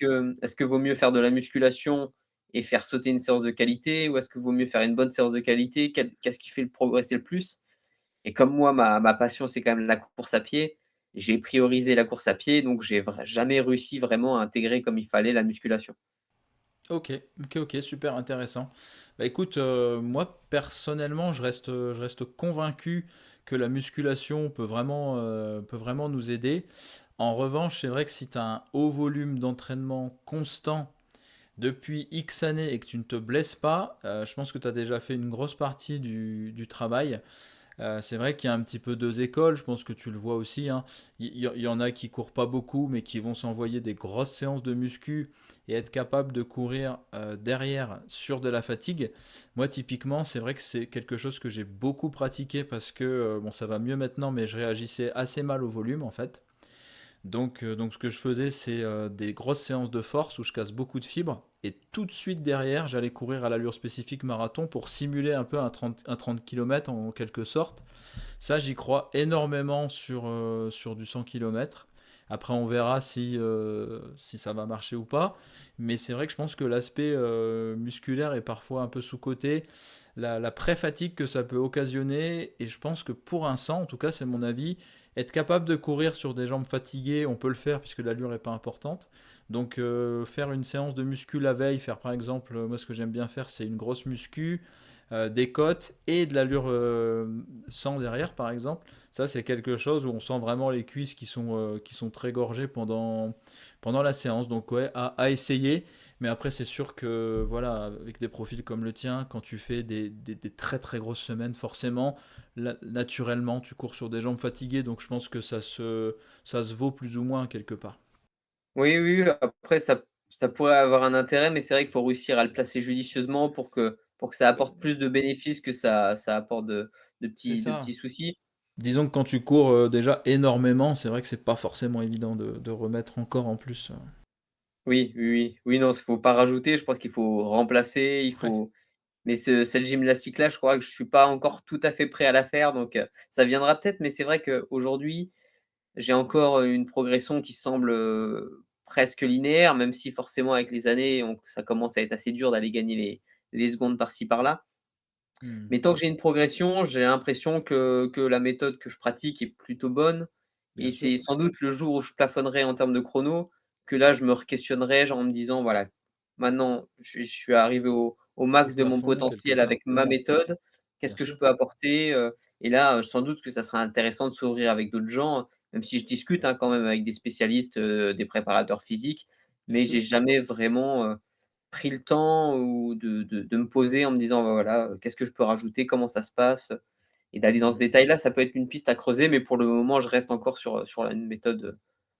B: que vaut mieux faire de la musculation et faire sauter une séance de qualité ou est-ce que vaut mieux faire une bonne séance de qualité? Qu'est-ce qui fait le progresser le plus?» Et comme moi, ma passion, c'est quand même la course à pied, j'ai priorisé la course à pied, donc j'ai jamais réussi vraiment à intégrer comme il fallait la musculation.
A: OK, OK, super intéressant. Bah, écoute, moi personnellement, je reste convaincu que la musculation peut vraiment nous aider. En revanche, c'est vrai que si tu as un haut volume d'entraînement constant depuis X années et que tu ne te blesses pas, je pense que tu as déjà fait une grosse partie du travail. C'est vrai qu'il y a un petit peu deux écoles, je pense que tu le vois aussi, hein. Il y en a qui courent pas beaucoup, mais qui vont s'envoyer des grosses séances de muscu et être capable de courir derrière sur de la fatigue. Moi, typiquement, c'est vrai que c'est quelque chose que j'ai beaucoup pratiqué parce que, bon, ça va mieux maintenant, mais je réagissais assez mal au volume en fait. Donc ce que je faisais, c'est des grosses séances de force où je casse beaucoup de fibres. Et tout de suite derrière, j'allais courir à l'allure spécifique marathon pour simuler un peu un 30 km en quelque sorte. Ça, j'y crois énormément sur du 100 km. Après, on verra si ça va marcher ou pas. Mais c'est vrai que je pense que l'aspect musculaire est parfois un peu sous-coté. La pré-fatigue que ça peut occasionner. Et je pense que pour un 100, en tout cas, c'est mon avis, être capable de courir sur des jambes fatiguées, on peut le faire puisque l'allure n'est pas importante. Donc, faire une séance de muscu la veille, faire par exemple, moi ce que j'aime bien faire, c'est une grosse muscu des côtes et de l'allure sans derrière, par exemple. Ça, c'est quelque chose où on sent vraiment les cuisses qui sont très gorgées pendant la séance. Donc, ouais, à essayer. Mais après, c'est sûr que, voilà, avec des profils comme le tien, quand tu fais des très très grosses semaines, forcément, naturellement, tu cours sur des jambes fatiguées. Donc, je pense que ça se vaut plus ou moins quelque part.
B: Oui, oui, oui, après ça pourrait avoir un intérêt, mais c'est vrai qu'il faut réussir à le placer judicieusement pour que ça apporte plus de bénéfices que ça apporte
A: C'est
B: de
A: ça.
B: petits soucis.
A: Disons que quand tu cours déjà énormément, c'est vrai que c'est pas forcément évident de remettre encore en plus.
B: Oui, oui, oui. Oui, non, il faut pas rajouter, je pense qu'il faut remplacer, il
A: Ouais,
B: faut mais cette gymnastique-là, je crois que je suis pas encore tout à fait prêt à la faire, donc ça viendra peut-être, mais c'est vrai qu'aujourd'hui, j'ai encore, une progression qui semble, presque linéaire, même si forcément avec les années, ça commence à être assez dur d'aller gagner des secondes par-ci par-là.
A: Mmh.
B: Mais tant que j'ai une progression, j'ai l'impression que la méthode que je pratique est plutôt bonne
A: Bien
B: et
A: sûr,
B: c'est sans doute le jour où je plafonnerai en termes de chrono que là, je me re-questionnerai, genre en me disant: «Voilà, maintenant je suis arrivé au
A: au
B: max de mon
A: plafond quelque
B: potentiel
A: part.
B: avec ma méthode. Qu'est-ce
A: Bien
B: que je
A: sûr.
B: peux apporter?» Et là, sans doute que ça sera intéressant de s'ouvrir avec d'autres gens, même si je discute, hein, quand même avec des spécialistes, des préparateurs physiques,
A: Bien
B: mais
A: sûr.
B: j'ai jamais vraiment, pris le temps ou de me poser en me disant: «Bah, voilà, qu'est-ce que je peux rajouter? Comment ça se passe?» Et d'aller dans ce
A: Mmh.
B: détail-là, ça peut être une piste à creuser, mais pour le moment, je reste encore sur une méthode,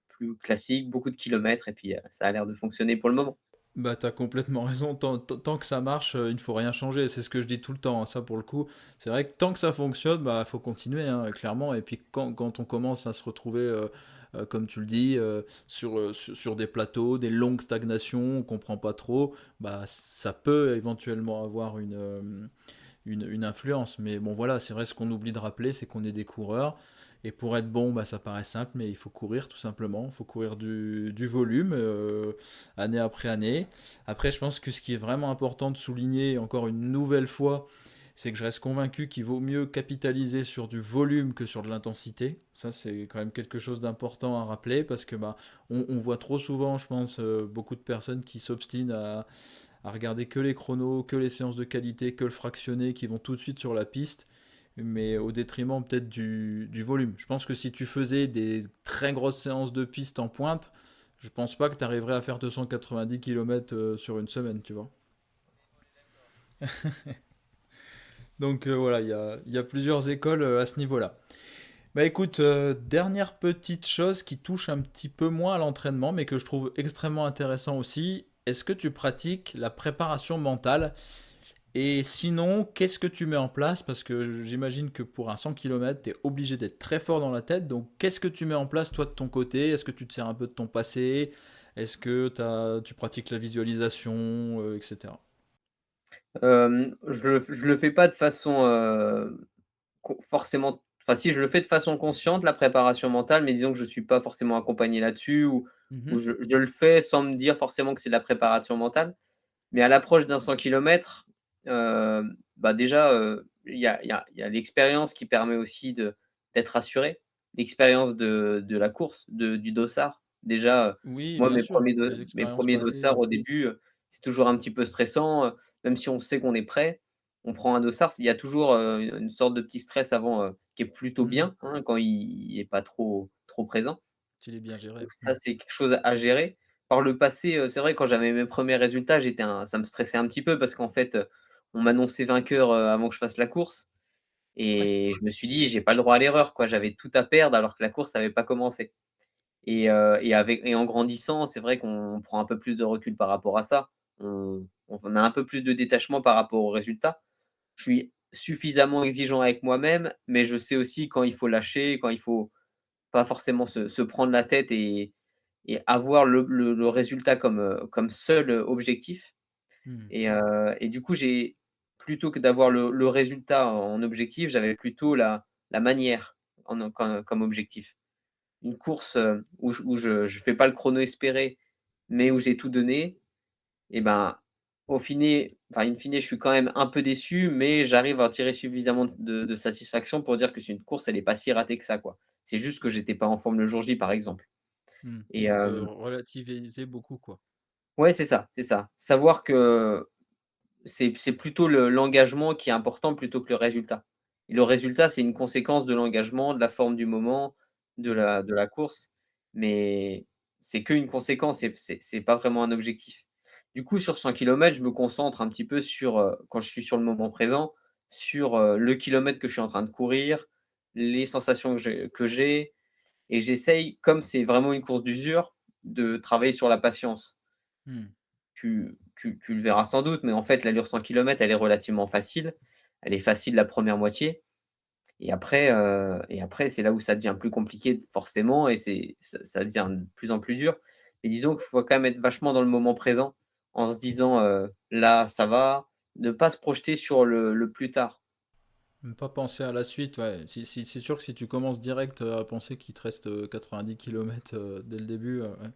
B: plus classique, beaucoup de kilomètres et puis, ça a l'air de fonctionner pour le moment.
A: Bah, t'as complètement raison. Tant que ça marche, il ne faut rien changer. C'est ce que je dis tout le temps, hein. Ça, pour le coup, c'est vrai que tant que ça fonctionne, bah, faut continuer, hein, clairement. Et puis, quand on commence à se retrouver, comme tu le dis, sur des plateaux, des longues stagnations, on comprend pas trop, bah, ça peut éventuellement avoir une influence. Mais bon, voilà, c'est vrai, ce qu'on oublie de rappeler, c'est qu'on est des coureurs. Et pour être bon, bah, ça paraît simple, mais il faut courir tout simplement. Il faut courir du volume, année après année. Après, je pense que ce qui est vraiment important de souligner, encore une nouvelle fois, c'est que je reste convaincu qu'il vaut mieux capitaliser sur du volume que sur de l'intensité. Ça, c'est quand même quelque chose d'important à rappeler parce que bah, on voit trop souvent, je pense, beaucoup de personnes qui s'obstinent à regarder que les chronos, que les séances de qualité, que le fractionné, qui vont tout de suite sur la piste, mais au détriment peut-être du volume. Je pense que si tu faisais des très grosses séances de piste en pointe, je pense pas que tu arriverais à faire 290 km sur une semaine, tu vois. Donc voilà, il y a plusieurs écoles à ce niveau-là. Bah écoute, dernière petite chose qui touche un petit peu moins à l'entraînement, mais que je trouve extrêmement intéressant aussi. Est-ce que tu pratiques la préparation mentale? Et sinon, qu'est-ce que tu mets en place? Parce que j'imagine que pour un 100 km, tu es obligé d'être très fort dans la tête. Donc, qu'est-ce que tu mets en place, toi, de ton côté? Est-ce que tu te sers un peu de ton passé? Est-ce que tu pratiques la visualisation, etc.
B: Je le fais pas de façon, forcément, enfin si, je le fais de façon consciente, la préparation mentale, mais disons que je suis pas forcément accompagné là-dessus ou
A: Mhm.
B: je le fais sans me dire forcément que c'est de la préparation mentale. Mais à l'approche d'un 100 kilomètres, bah, déjà, il y a l'expérience qui permet aussi d'être assuré. L'expérience de la course, du dossard. Déjà,
A: Oui,
B: moi
A: bien
B: mes
A: sûr.
B: premiers
A: Les
B: mes
A: expériences
B: premiers
A: passées.
B: dossards au début, c'est toujours un petit peu stressant, même si on sait qu'on est prêt, on prend un dossard, il y a toujours, une sorte de petit stress avant, qui est plutôt
A: Mhm.
B: bien, hein, quand il est pas trop présent.
A: Tu l'es bien géré.
B: Donc ça,
A: Mhm.
B: c'est quelque chose à gérer. Par le passé, c'est vrai quand j'avais mes premiers résultats, ça me stressait un petit peu parce qu'en fait, on m'annonçait vainqueur, avant que je fasse la course
A: Ouais.
B: et je me suis dit: «J'ai pas le droit à l'erreur, quoi». J'avais tout à perdre alors que la course n'avait pas commencé et en grandissant, c'est vrai qu'on prend un peu plus de recul par rapport à ça. On a un peu plus de détachement par rapport aux résultats. Je suis suffisamment exigeant avec moi-même, mais je sais aussi quand il faut lâcher, quand il faut pas forcément se prendre la tête et avoir le résultat comme seul, objectif
A: Mhm.
B: et du coup, j'ai plutôt que d'avoir le résultat en objectif, j'avais plutôt la manière comme objectif. Une course, où je fais pas le chrono espéré, mais où j'ai tout donné et ben, in fine, je suis quand même un peu déçu, mais j'arrive à en tirer suffisamment de satisfaction pour dire que c'est une course, elle est pas si ratée que ça, quoi. C'est juste que j'étais pas en forme le jour J, par exemple
A: Mhm.
B: et
A: Donc, relativiser beaucoup, quoi.
B: ouais, c'est ça, c'est ça. Savoir que c'est plutôt l'engagement qui est important plutôt que le résultat et le résultat, c'est une conséquence de l'engagement, de la forme du moment,
A: Mhm.
B: de la course, mais c'est qu'une conséquence, c'est pas vraiment un objectif. Du coup, sur 100 kilomètres, je me concentre un petit peu sur, quand je suis sur le moment présent, sur, le kilomètre que je suis en train de courir, les sensations que j'ai et j'essaye, comme c'est vraiment une course d'usure, de travailler sur la patience.
A: Mhm.
B: Tu le verras sans doute, mais en fait, l'allure 100 kilomètres, elle est relativement facile. Elle est facile la première moitié et après, c'est là où ça devient plus compliqué forcément et ça devient de plus en plus dur. Mais disons qu'il faut quand même être vachement dans le moment présent en se disant, «Là, ça va», ne pas se projeter sur le plus tard.
A: Ne pas penser à la suite, ouais. C'est sûr que si tu commences direct à penser qu'il te reste 90 km dès le début, ouais.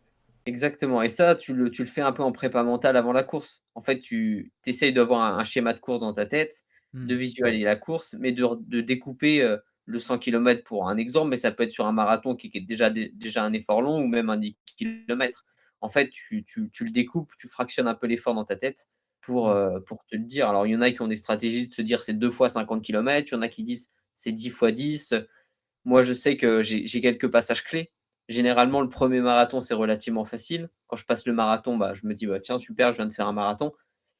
B: Exactement et ça, tu le fais un peu en prépa mentale avant la course. En fait, tu essayes d'avoir un schéma de course dans ta tête, de
A: Mmh.
B: visualiser la course, mais de découper, le 100 kilomètres pour un exemple, mais ça peut être sur un marathon qui est déjà un effort long ou même un 10 kilomètres. En fait, tu le découpes, tu fractionnes un peu l'effort dans ta tête
A: Mmh.
B: pour te le dire. Alors, il y en a qui ont des stratégies de se dire: «C'est 2 fois 50 kilomètres», il y en a qui disent: «C'est 10 fois 10». Moi, je sais que j'ai quelques passages clés. Généralement, le premier marathon, c'est relativement facile. Quand je passe le marathon, bah, je me dis: «Bah, tiens, super, je viens de faire un marathon».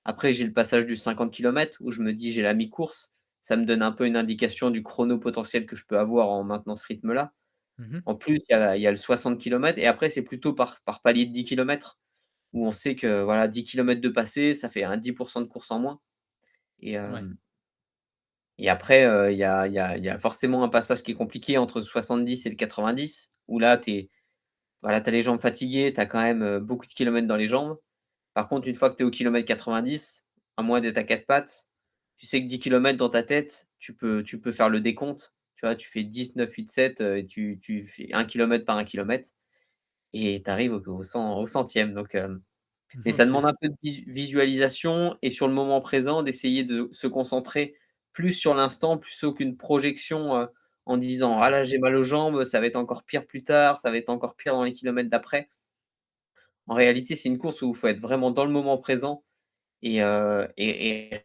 B: Après, j'ai le passage du 50 kilomètres où je me dis: «J'ai la mi-course». Ça me donne un peu une indication du chrono potentiel que je peux avoir en maintenant ce rythme-là.
A: Mmh.
B: En plus, il y a le 60 kilomètres et après, c'est plutôt par palier de 10 kilomètres où on sait que, voilà, 10 kilomètres de passé, ça fait un 10 de course en moins et
A: Ouais.
B: hem et après, il y a forcément un passage qui est compliqué entre le 70 et le 90 où là, voilà, tu as les jambes fatiguées, tu as quand même, beaucoup de kilomètres dans les jambes. Par contre, une fois que tu es au kilomètre 90, à moins d'être à 4 pattes, tu sais que 10 kilomètres dans ta tête, tu peux faire le décompte. Tu vois? Tu fais 10, 9, 8, 7, et tu fais 1 kilomètre par 1 kilomètre et tu arrives au centième mais ça
A: OK.
B: demande un peu de visualisation et sur le moment présent, d'essayer de se concentrer plus sur l'instant plutôt qu'une projection, en disant: «Ah
A: Ouais.
B: là, j'ai mal aux jambes, ça va être encore pire plus tard, ça va être encore pire dans les kilomètres d'après». En réalité, c'est une course où il faut être vraiment dans le moment présent et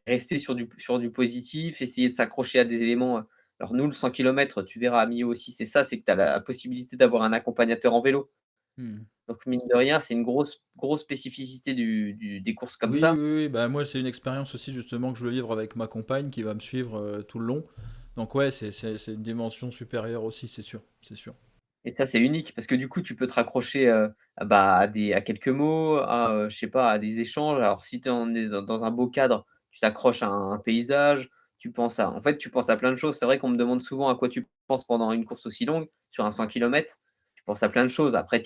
B: rester sur du positif, essayer de s'accrocher à des éléments, alors nous, le 100 kilomètres, tu verras à Millau aussi, c'est ça, c'est que tu as la possibilité d'avoir un accompagnateur en vélo.
A: Mmh.
B: Donc mine de rien, c'est une grosse spécificité des courses comme
A: Oui,
B: ça.
A: oui, oui, bah, moi, c'est une expérience aussi justement que je veux vivre avec ma compagne qui va me suivre, tout le long. Donc ouais, c'est une dimension supérieure aussi, c'est sûr, c'est sûr.
B: Et ça, c'est unique parce que du coup, tu peux te raccrocher, bah, à quelques mots, je sais pas, à des échanges. Alors si tu es dans un beau cadre, tu t'accroches à un paysage, tu penses à plein de choses. C'est vrai qu'on me demande souvent à quoi tu penses pendant une course aussi longue, sur un 100 kilomètres. Tu penses à plein de choses. Après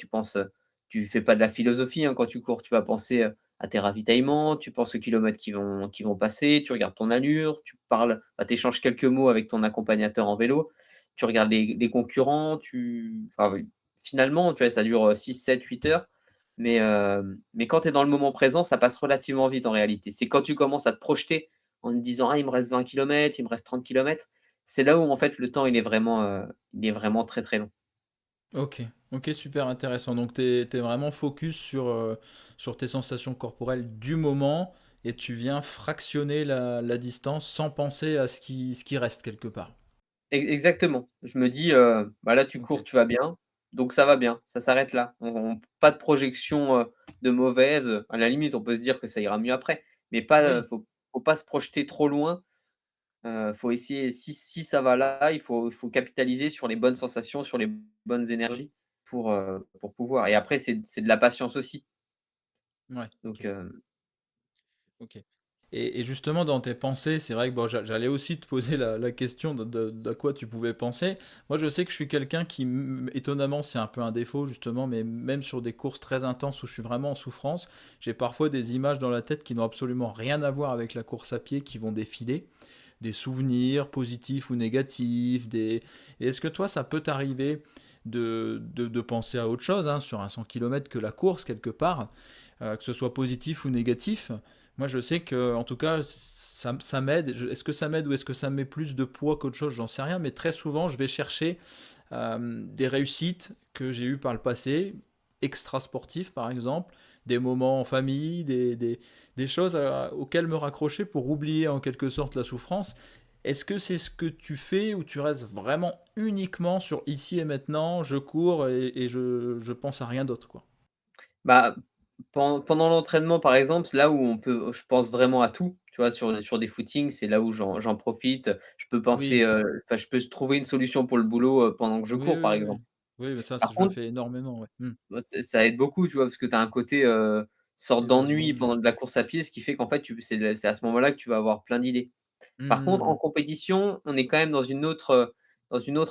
B: tu fais pas de la philosophie, hein, quand tu cours. Tu vas penser, à tes ravitaillements, tu penses aux kilomètres qui vont passer, tu regardes ton allure, tu parles, bah, tu échanges quelques mots avec ton accompagnateur en vélo. Tu regardes les concurrents, enfin, oui, finalement, tu vois, ça dure, 6, 7, 8 heures, mais quand tu es dans le moment présent, ça passe relativement vite en réalité. C'est quand tu commences à te projeter en te disant: «Ah, il me reste 20 kilomètres, il me reste 30 kilomètres», c'est là où en fait le temps il est vraiment très, très long.
A: OK, OK, super intéressant. Donc tu es vraiment focus sur tes sensations corporelles du moment et tu viens fractionner la distance sans penser à ce qui reste quelque part.
B: Exactement. Je me dis, bah, là tu cours,
A: OK.
B: tu vas bien, donc ça va bien, ça s'arrête là. On pas de projection, de mauvaise, à la limite, on peut se dire que ça ira mieux après, mais pas,
A: Oui.
B: faut pas se projeter trop loin. Faut essayer si ça va là, il faut capitaliser sur les bonnes sensations, sur les bonnes énergies pour pouvoir et après c'est de la patience aussi.
A: Ouais,
B: Donc
A: OK. OK. Et justement, dans tes pensées, c'est vrai que bon, j'allais aussi te poser la question d'à quoi tu pouvais penser. Moi, je sais que je suis quelqu'un qui, étonnamment, c'est un peu un défaut, justement, mais même sur des courses très intenses où je suis vraiment en souffrance, j'ai parfois des images dans la tête qui n'ont absolument rien à voir avec la course à pied qui vont défiler. Des souvenirs positifs ou négatifs. Et est-ce que toi, ça peut t'arriver de penser à autre chose, hein, sur un 100 km que la course, quelque part, que ce soit positif ou négatif? Moi, je sais que, en tout cas, ça m'aide. Est-ce que ça m'aide ou est-ce que ça me met plus de poids qu'autre chose? J'en sais rien. Mais très souvent, je vais chercher des réussites que j'ai eues par le passé, extra sportifs par exemple, des moments en famille, des choses auxquelles me raccrocher pour oublier en quelque sorte la souffrance. Est-ce que c'est ce que tu fais ou tu restes vraiment uniquement sur ici et maintenant, je cours et je pense à rien d'autre, quoi?
B: bah, pendant l'entraînement, par exemple, c'est là où je pense vraiment à tout, tu vois? Sur des footings, c'est là où j'en profite. Je peux penser,
A: Oui,
B: enfin, je peux trouver une solution pour le boulot, pendant que je
A: oui,
B: cours,
A: oui,
B: par
A: oui, oui.
B: exemple.
A: Oui, mais ça,
B: Par
A: je le
B: contre,
A: fais énormément, ouais.
B: bah, ça aide beaucoup, tu vois? Parce que tu as un côté, sorte d'ennui
A: Évasion.
B: pendant de la course à pied, ce qui fait qu'en fait, c'est à ce moment-là que tu vas avoir plein d'idées. Par contre, en
A: Mhm.
B: compétition, on est quand même dans une autre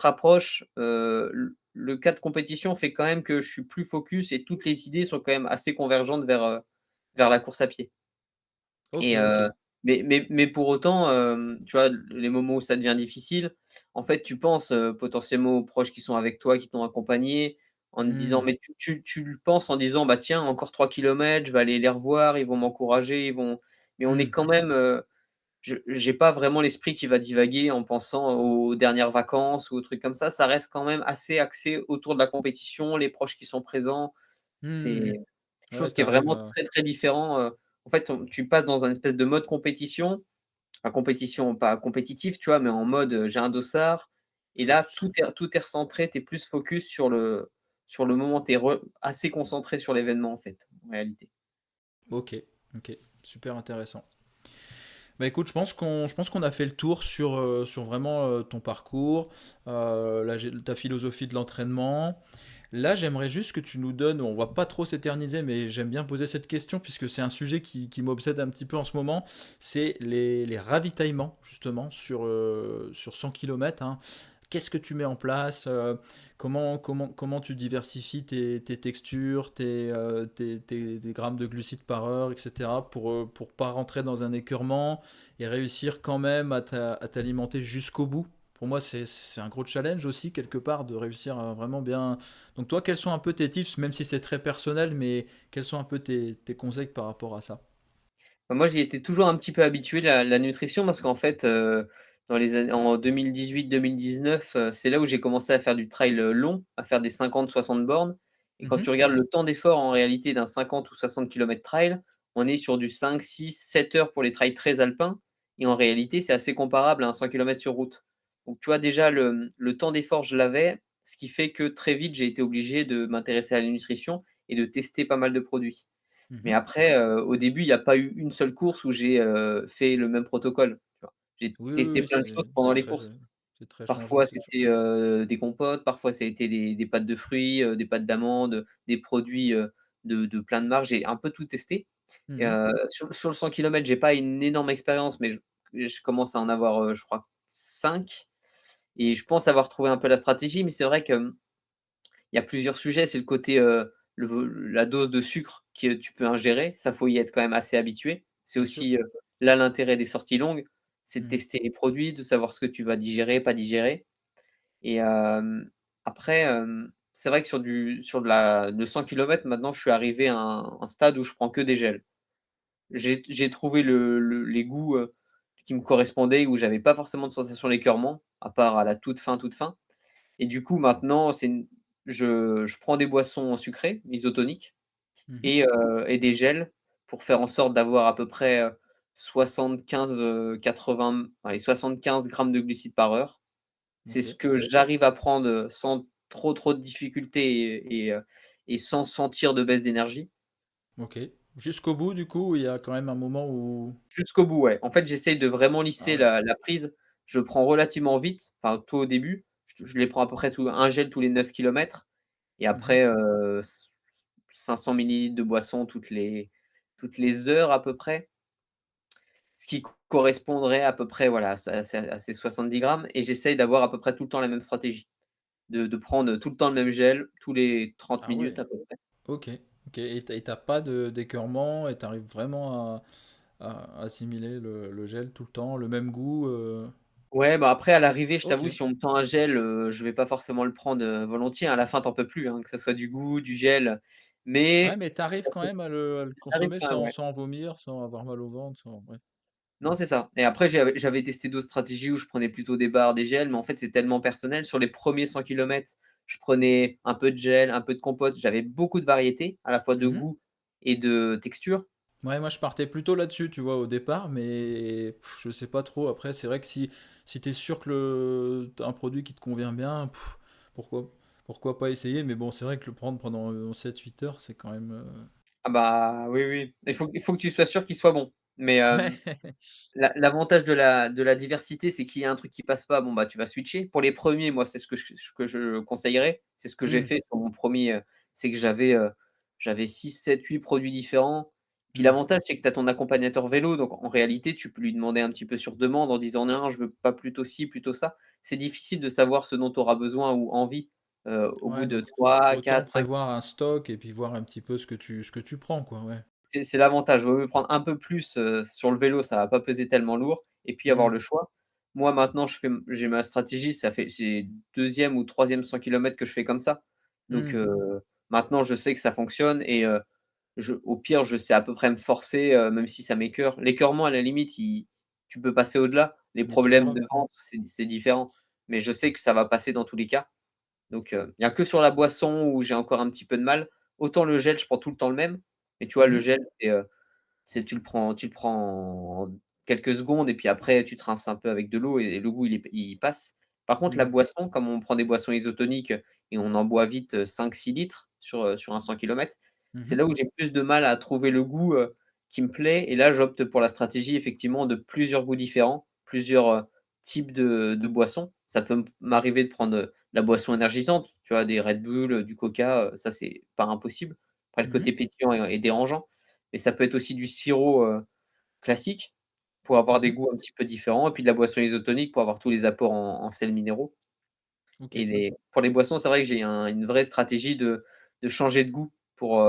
B: approche, le cas de compétition fait quand même que je suis plus focus et toutes les idées sont quand même assez convergentes vers la course à pied
A: Ok,
B: et
A: ok.
B: mais pour autant, tu vois, les moments où ça devient difficile, en fait, tu penses, potentiellement aux proches qui sont avec toi, qui t'ont accompagné. en te disant
A: Mmh.
B: mais tu le penses en disant: «Bah, tiens, encore 3 kilomètres, je vais aller les revoir, ils vont m'encourager, ils vont» mais on est
A: Mmh.
B: quand même, je j'ai pas vraiment l'esprit qui va divaguer en pensant aux dernières vacances ou aux trucs comme ça. Ça reste quand même assez axé autour de la compétition, les proches qui sont présents.
A: Mmh.
B: C'est
A: Ouais,
B: chose qui
A: tu
B: est
A: arrives
B: vraiment
A: à
B: très, très différent, en fait, tu passes dans un espèce de mode compétition, enfin compétition, pas compétitif, tu vois? Mais en mode, j'ai un dossard et là,
A: focus.
B: tout est recentré, tu es plus focus sur le moment, tu es assez concentré sur l'événement, en fait, en réalité.
A: OK, OK, super intéressant. Bah écoute, je pense qu'on a fait le tour sur vraiment ton parcours, ta philosophie de l'entraînement. Là, j'aimerais juste que tu nous donnes, on va pas trop s'éterniser, mais j'aime bien poser cette question puisque c'est un sujet qui m'obsède un petit peu en ce moment. C'est les ravitaillements, justement, sur 100 km. Qu'est-ce que tu mets en place? Comment tu diversifies tes textures, tes grammes de glucides par heure, etc. pour pas rentrer dans un écœurement et réussir quand même à t'alimenter jusqu'au bout? Pour moi, c'est un gros challenge aussi, quelque part, de réussir à vraiment bien. Donc, toi, quels sont un peu tes tips, même si c'est très personnel, mais quels sont un peu tes conseils par rapport à ça?
B: Bah, moi, j'y étais toujours un petit peu habitué, la nutrition, parce qu'en fait, dans les années en 2018-2019, c'est là où j'ai commencé à faire du trail, long, à faire des 50-60 bornes et quand
A: Mhm.
B: tu regardes le temps d'effort en réalité d'un 50 ou 60 kilomètres trail, on est sur du 5-6-7 heures pour les trails très alpins et en réalité, c'est assez comparable à un 100 kilomètres sur route. Donc tu vois déjà le temps d'effort, je l'avais, ce qui fait que très vite, j'ai été obligé de m'intéresser à la nutrition et de tester pas mal de produits. Mais
A: Mhm.
B: après, au début, il y a pas eu une seule course où j'ai, fait le même protocole, tu vois? J'ai
A: Oui, oui,
B: testé
A: oui,
B: plein de
A: c'est
B: choses pendant
A: c'est
B: les
A: très,
B: courses.
A: c'est très changeant,
B: Parfois,
A: c'est sûr.
B: c'était, des compotes, parfois ça a été des pâtes de fruits, des pâtes d'amandes, des produits, de plein de marques. J'ai un peu tout testé et
A: Mhm.
B: sur le 100 kilomètres, j'ai pas une énorme expérience, mais je commence à en avoir, je crois 5 et je pense avoir trouvé un peu la stratégie. Mais c'est vrai que, il y a plusieurs sujets. C'est le côté, la dose de sucre que tu peux ingérer. Ça, faut y être quand même assez habitué. C'est
A: Bien sûr.
B: aussi, là, l'intérêt des sorties longues, c'est de
A: Mhm.
B: tester les produits, de savoir ce que tu vas digérer, pas digérer et après, c'est vrai que sur de 100 kilomètres, maintenant, je suis arrivé à un stade où je prends que des gels. J'ai trouvé les goûts, qui me correspondaient, où j'avais pas forcément de sensation d'écoeurement, à part à la toute fin. Et du coup, maintenant, c'est une je prends des boissons sucrées, isotoniques
A: Mhm.
B: et des gels pour faire en sorte d'avoir à peu près, 75, 80, allez 75 grammes de glucides par heure. C'est
A: Ok.
B: ce que j'arrive à prendre, sans trop de difficultés et sans sentir de baisse d'énergie.
A: Ok. Jusqu'au bout, du coup, il y a quand même un moment où.
B: Jusqu'au bout, ouais. En fait, j'essaye de vraiment
A: Ah
B: lisser
A: ouais.
B: la prise. Je prends relativement vite, enfin, tout au début. Je les prends à peu près un gel tous les 9 kilomètres et
A: Mhm.
B: après, 500 millilitres de boisson toutes les heures à peu près, ce qui correspondrait à peu près, voilà, à ces 70 grammes et j'essaye d'avoir à peu près tout le temps la même stratégie, de prendre tout le temps le même gel, tous les 30
A: Ah
B: minutes
A: ouais.
B: à peu près.
A: Ok. Ok. Et t'as pas d'écœurement et t'arrives vraiment à assimiler le gel tout le temps, le même goût.
B: Ouais, bah, après à l'arrivée, je
A: Ok.
B: t'avoue, si on me tend un gel, je vais pas forcément le prendre, volontiers. À la fin, tu en peux plus, hein, que ça soit du goût, du gel,
A: Ouais,
B: mais
A: mais t'arrives quand même à le
B: j'arrive
A: consommer
B: quand même,
A: sans,
B: ouais.
A: sans vomir, sans avoir mal au ventre, sans. Ouais.
B: Non, c'est ça et après j'avais testé d'autres stratégies où je prenais plutôt des barres, des gels, mais en fait, c'est tellement personnel. Sur les premiers 100 kilomètres, je prenais un peu de gel, un peu de compote. J'avais beaucoup de variétés, à la fois de
A: Mhm.
B: goût et de texture.
A: Ouais, moi je partais plutôt là-dessus, tu vois, au départ, mais je sais pas trop. Après, c'est vrai que si t'es sûr que t'as un produit qui te convient bien, pourquoi, pourquoi pas essayer? Mais bon, c'est vrai que le prendre pendant 7-8 heures, c'est quand même.
B: Ah bah, oui, oui. Il faut que tu sois sûr qu'il soit bon, mais
A: Ouais.
B: l'avantage de la diversité, c'est qu'il y a un truc qui passe pas, bon, bah, tu vas switcher. Pour les premiers, moi, c'est ce que je conseillerais. C'est ce que j'ai
A: Hmm,
B: fait sur mon premier. C'est que j'avais 6-7-8 produits différents. Puis
A: hmm.
B: l'avantage, c'est que tu as ton accompagnateur vélo, donc en réalité, tu peux lui demander un petit peu sur demande en disant: «Non, je veux pas plutôt ci, plutôt ça». C'est difficile de savoir ce dont tu auras besoin ou envie, au bout
A: Ouais,
B: de
A: donc
B: 3,
A: autant
B: 4, 5.
A: prévoir un stock et puis voir un petit peu ce que tu prends, quoi, ouais.
B: C'est l'avantage, vaut mieux prendre un peu plus, sur le vélo, ça va pas peser tellement lourd et puis avoir
A: Hmm.
B: le choix. Moi maintenant j'ai ma stratégie, ça fait c'est 2e ou 3e 100 kilomètres que je fais comme ça. Donc
A: Mmh.
B: maintenant je sais que ça fonctionne et au pire, je sais à peu près me forcer, même si ça m'écœure. L'écoeurement, à la limite, il tu peux passer au-delà. Les
A: Il est
B: problèmes de
A: tolérable. Mmh.
B: ventre, c'est différent, mais je sais que ça va passer dans tous les cas. Donc il y a que sur la boisson où j'ai encore un petit peu de mal. Autant le gel, je prends tout le temps le même, mais tu vois, le
A: Mmh.
B: gel, c'est tu le prends en quelques secondes et puis après tu te rinces un peu avec de l'eau et le goût il passe. Par contre, la
A: Mmh.
B: boisson, comme on prend des boissons isotoniques et on en boit vite, 5-6 litres sur un 100 kilomètres, c'est
A: Mmh.
B: là où j'ai plus de mal à trouver le goût, qui me plaît et là j'opte pour la stratégie effectivement de plusieurs goûts différents, plusieurs, types de boissons. Ça peut m'arriver de prendre, la boisson énergisante, tu vois? Des Red Bull, du Coca, ça c'est pas impossible. Après le
A: Mmh.
B: côté pétillant est dérangeant. Et ça peut être aussi du sirop, classique, pour avoir des
A: Mmh.
B: goûts un petit peu différents et puis de la boisson isotonique pour avoir tous les apports en sels minéraux et
A: OK.
B: les pour les boissons, c'est vrai que j'ai une vraie stratégie de changer de goût pour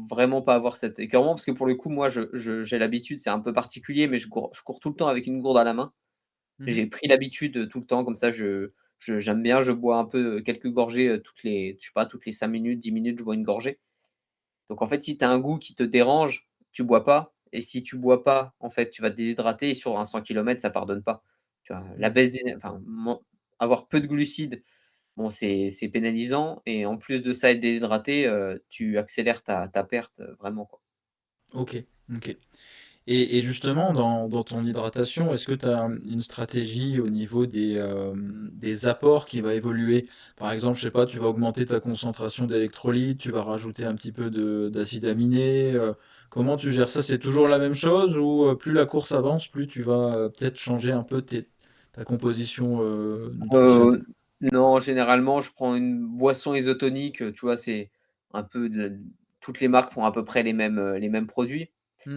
B: vraiment pas avoir cet écoeurement. Parce que pour le coup, moi, j'ai l'habitude, c'est un peu particulier, mais je cours tout le temps avec une gourde à la main.
A: Mmh.
B: J'ai pris l'habitude, tout le temps comme ça, j'aime bien, je bois un peu, quelques gorgées, toutes les je sais pas, toutes les 5 minutes, 10 minutes, je bois une gorgée. Donc en fait, si tu as un goût qui te dérange, tu bois pas et si tu bois pas, en fait, tu vas te déshydrater et sur un 100 kilomètres, ça pardonne pas. Tu vois? La
A: Mmh.
B: baisse enfin, avoir peu de glucides, bon, c'est pénalisant et en plus de ça, être déshydraté, tu accélères ta perte, vraiment, quoi.
A: OK. OK. Et justement, dans ton hydratation, est-ce que tu as une stratégie au niveau des apports qui va évoluer? Par exemple, je sais pas, tu vas augmenter ta concentration d'électrolytes, tu vas rajouter un petit peu d'acides aminés. Comment tu gères ça? C'est toujours la même chose ou plus la course avance, plus tu vas peut-être changer un peu ta composition nutritionnelle?
B: Non, généralement, je prends une boisson isotonique, tu vois? C'est un peu toutes les marques font à peu près les mêmes produits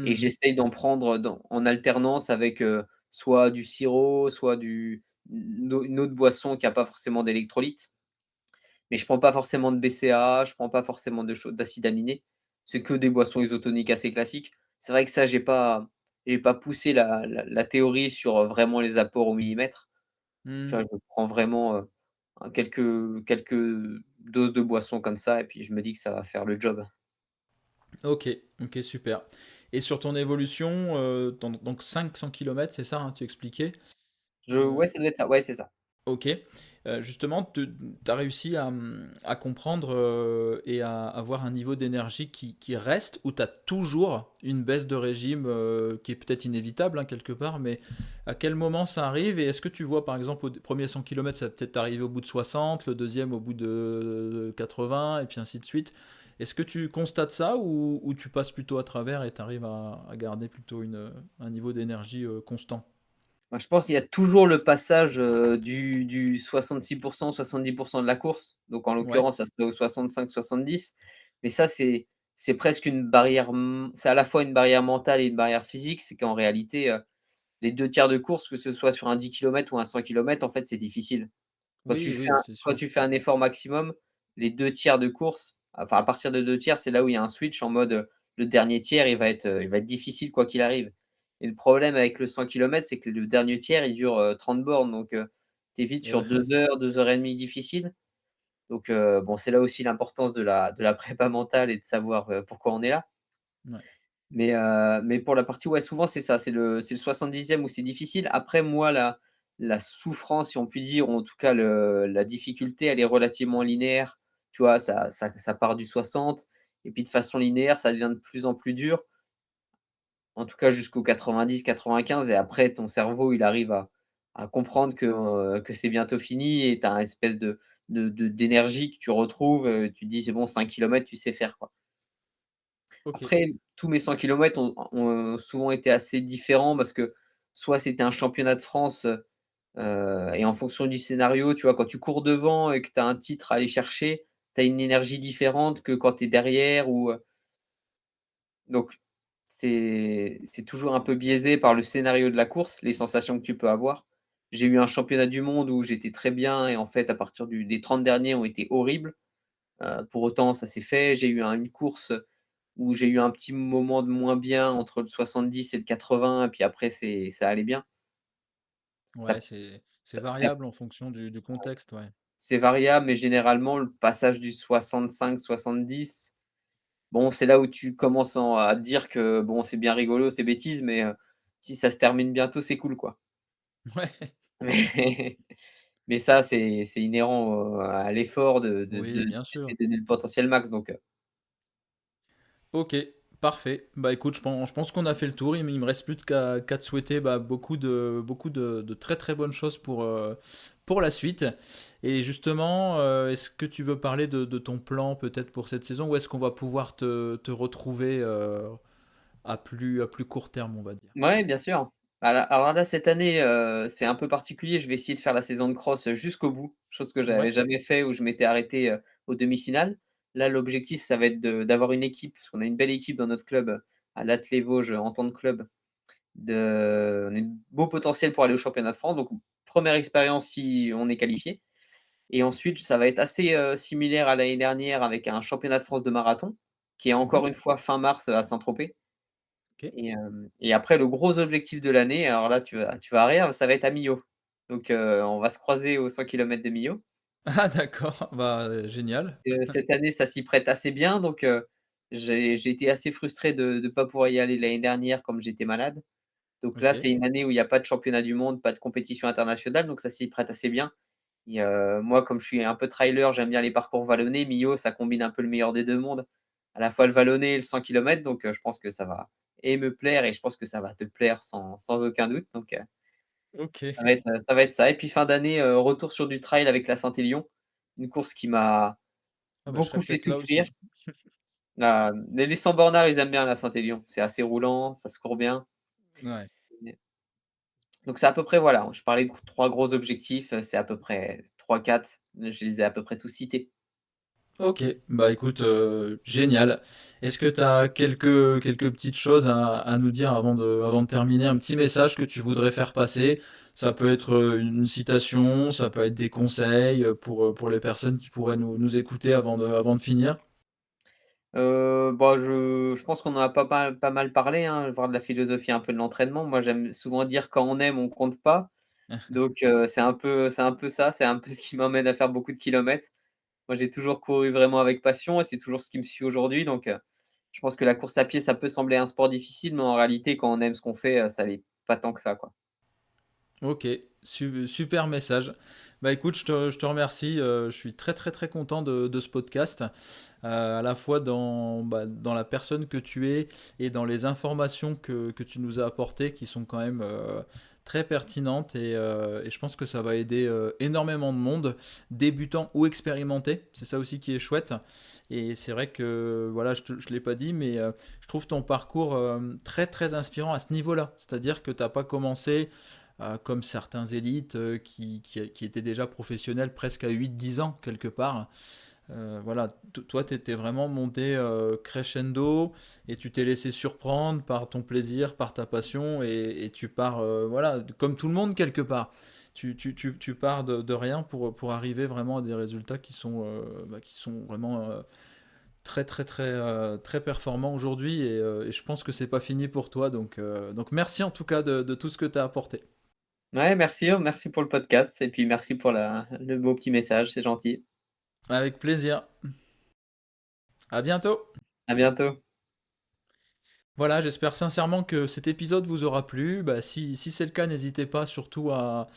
B: et
A: Hmm.
B: j'essaye d'en prendre en alternance avec, soit du sirop, soit une autre boisson qui a pas forcément d'électrolytes. Mais je prends pas forcément de BCAA, je prends pas forcément d'acides aminés. C'est que des boissons isotoniques assez classiques. C'est vrai que ça, j'ai pas poussé la théorie sur, vraiment les apports au millimètre. Tu
A: Hmm.
B: vois, je prends vraiment, quelques doses de boissons comme ça et puis je me dis que ça va faire le job.
A: Ok, ok, super. Et sur ton évolution, donc 500 km, c'est ça, hein, tu expliquais?
B: Ouais, ça doit être ça, ouais, c'est ça.
A: OK. Justement, tu as réussi à comprendre, et à avoir un niveau d'énergie qui reste ou tu as toujours une baisse de régime, qui est peut-être inévitable, hein, quelque part, mais à quel moment ça arrive? Et est-ce que tu vois, par exemple, au premier 100 km, ça va peut-être arriver au bout de 60, le deuxième au bout de 80 et puis ainsi de suite? Est-ce que tu constates ça ou tu passes plutôt à travers et tu arrives à garder plutôt un niveau d'énergie, constant?
B: Bah, je pense qu'il y a toujours le passage, du 66 70 de la course. Donc en
A: Ouais.
B: l'occurrence, ça serait au 65-70. Mais ça, c'est presque une barrière, c'est à la fois une barrière mentale et une barrière physique. C'est qu'en réalité, les 2 tiers de course, que ce soit sur un 10 kilomètres ou un 100 kilomètres, en fait, c'est difficile. Quand tu
A: Oui,
B: fais
A: oui,
B: un
A: c'est
B: quand
A: sûr.
B: tu fais un effort maximum, les 2 tiers de course, enfin à partir de 2 tiers, c'est là où il y a un switch en mode, le dernier tiers, il va être difficile quoi qu'il arrive et le problème avec le 100 kilomètres, c'est que le dernier tiers, il dure, 30 bornes donc tu es vite
A: Et
B: sur
A: ouais,
B: 2 heures, 2 heures et demie difficiles donc bon, c'est là aussi l'importance de la prépa mentale et de savoir, pourquoi on est là.
A: ouais.
B: Mais pour la partie ouais, souvent c'est ça, c'est le 70e où c'est difficile. Après moi, la souffrance, si on peut dire, ou en tout cas la difficulté, elle est relativement linéaire. Tu vois? Ça part du 60 et puis de façon linéaire, ça devient de plus en plus dur, en tout cas jusqu'au 90-95 et après ton cerveau, il arrive à comprendre que c'est bientôt fini et tu as une espèce d'énergie que tu retrouves, tu te dis: «C'est bon 5 kilomètres, tu sais faire, quoi».
A: OK.
B: Après, tous mes 100 kilomètres ont souvent été assez différents parce que soit c'était un championnat de France, et en fonction du scénario, tu vois, quand tu cours devant et que tu as un titre à aller chercher, tu as une énergie différente que quand tu es derrière donc c'est toujours un peu biaisé par le scénario de la course, les sensations que tu peux avoir. J'ai eu un championnat du monde où j'étais très bien et en fait, à partir des 30 derniers ont été horribles. Pour autant, ça s'est fait. J'ai eu une course où j'ai eu un petit moment de moins bien entre le 70 et le 80 et puis après ça allait bien.
A: Ouais,
B: Ça
A: c'est
B: ça
A: variable en fonction du contexte, ouais.
B: c'est variable, mais généralement, le passage du 65-70, bon, c'est là où tu commences à te dire que, bon, c'est bien rigolo, ces bêtises, mais si ça se termine bientôt, c'est cool, quoi.
A: Ouais.
B: Mais mais ça, c'est inhérent, à l'effort
A: Oui, bien
B: d'essayer
A: sûr.
B: de donner le potentiel max, donc
A: OK, parfait. Bah, écoute, je pense qu'on a fait le tour. Il me reste plus qu'à te souhaiter, bah, beaucoup de très, très bonnes choses pour la suite. Et justement, est-ce que tu veux parler de ton plan peut-être pour cette saison? Ou est-ce qu'on va pouvoir te retrouver, à plus court terme, on va dire?
B: ouais, bien sûr. Alors là, cette année, c'est un peu particulier. Je vais essayer de faire la saison de cross, jusqu'au bout, chose que j'avais
A: Ouais.
B: jamais fait, où je m'étais arrêté, aux demi-finales. Là, l'objectif, ça va être d'avoir une équipe, parce qu'on a une belle équipe dans notre club, à l'Athlé Vosges Entente Club. On a un beau potentiel pour aller au championnat de France, donc première expérience si on est qualifié, et ensuite ça va être assez, similaire à l'année dernière avec un championnat de France de marathon, qui est
A: Mhm.
B: encore une fois fin mars, à Saint-Tropez.
A: Ok.
B: Et après le gros objectif de l'année, alors là tu vas rire, ça va être à Millau. Donc on va se croiser aux 100 kilomètres de Millau.
A: Ah d'accord, bah, génial.
B: Cette année ça s'y prête assez bien, donc j'ai été assez frustré de pas pouvoir y aller l'année dernière comme j'étais malade. Donc là,
A: Ok.
B: c'est une année où il y a pas de championnat du monde, pas de compétition internationale, donc ça s'y prête assez bien. Et moi, comme je suis un peu trailer, j'aime bien les parcours vallonnés. Millau, ça combine un peu le meilleur des 2 mondes, à la fois le vallonné et le 100 kilomètres, donc je pense que ça va et me plaire, et je pense que ça va te plaire sans aucun doute, donc
A: Ok.
B: ça va être ça. Et puis fin d'année, retour sur du trail avec la Saint-Élion, une course qui m'a
A: Ah bah, je
B: beaucoup
A: serais
B: fait
A: peut-être là
B: souffrir.
A: aussi.
B: Les 100 bornards, ils aiment bien la Saint-Élion. C'est assez roulant, ça se court bien.
A: Ouais.
B: Donc c'est à peu près, voilà, je parlais de 3 gros objectifs, c'est à peu près 3-4, je les ai à peu près tous cités.
A: Ok, bah écoute, génial. Est-ce que tu as quelques petites choses à nous dire avant de terminer? Un petit message que tu voudrais faire passer? Ça peut être une citation, ça peut être des conseils pour les personnes qui pourraient nous écouter avant de finir.
B: Bah, je pense qu'on en a pas mal parlé, hein, voir de la philosophie, un peu de l'entraînement. Moi, j'aime souvent dire: «Quand on aime, on compte pas». Donc c'est un peu ça, c'est un peu ce qui m'emmène à faire beaucoup de kilomètres. Moi, j'ai toujours couru vraiment avec passion et c'est toujours ce qui me suit aujourd'hui, donc je pense que la course à pied, ça peut sembler un sport difficile, mais en réalité, quand on aime ce qu'on fait, ça l'est pas tant que ça, quoi.
A: Ok, super message. Bah écoute, je te remercie. Je suis très très très content de ce podcast, à la fois dans la personne que tu es et dans les informations que tu nous as apportées qui sont quand même très pertinentes et je pense que ça va aider énormément de monde, débutants ou expérimentés. C'est ça aussi qui est chouette. Et c'est vrai que, voilà, je ne l'ai pas dit, mais je trouve ton parcours très très inspirant à ce niveau-là. C'est-à-dire que tu n'as pas commencé comme certains élites qui étaient déjà professionnels presque à 8-10 ans quelque part. Voilà, toi, tu étais vraiment monté crescendo et tu t'es laissé surprendre par ton plaisir, par ta passion et tu pars, voilà, comme tout le monde quelque part. Tu pars de rien pour arriver vraiment à des résultats qui sont vraiment très très très très performants aujourd'hui et je pense que c'est pas fini pour toi donc merci en tout cas de tout ce que tu as apporté.
B: Ouais, merci, merci pour le podcast et puis merci pour le beau petit message, c'est gentil.
A: Avec plaisir. À bientôt.
B: À bientôt.
A: Voilà, j'espère sincèrement que cet épisode vous aura plu. Bah, si c'est le cas, n'hésitez pas surtout à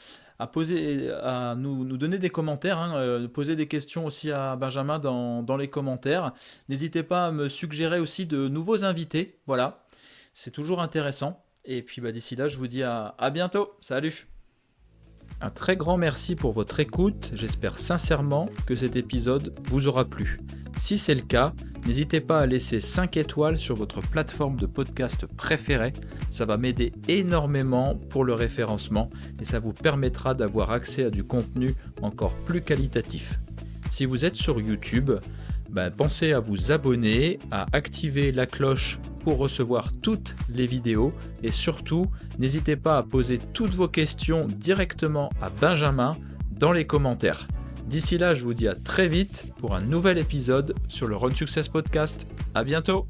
A: nous donner des commentaires, hein, poser des questions aussi à Benjamin dans les commentaires. N'hésitez pas à me suggérer aussi de nouveaux invités. Voilà, c'est toujours intéressant. Et puis bah, d'ici là, je vous dis à bientôt. Salut! Un très grand merci pour votre écoute, j'espère sincèrement que cet épisode vous aura plu. Si c'est le cas, n'hésitez pas à laisser 5 étoiles sur votre plateforme de podcast préférée, ça va m'aider énormément pour le référencement et ça vous permettra d'avoir accès à du contenu encore plus qualitatif. Si vous êtes sur YouTube, pensez à vous abonner, à activer la cloche pour recevoir toutes les vidéos et surtout, n'hésitez pas à poser toutes vos questions directement à Benjamin dans les commentaires. D'ici là, je vous dis à très vite pour un nouvel épisode sur le Run Success Podcast. À bientôt!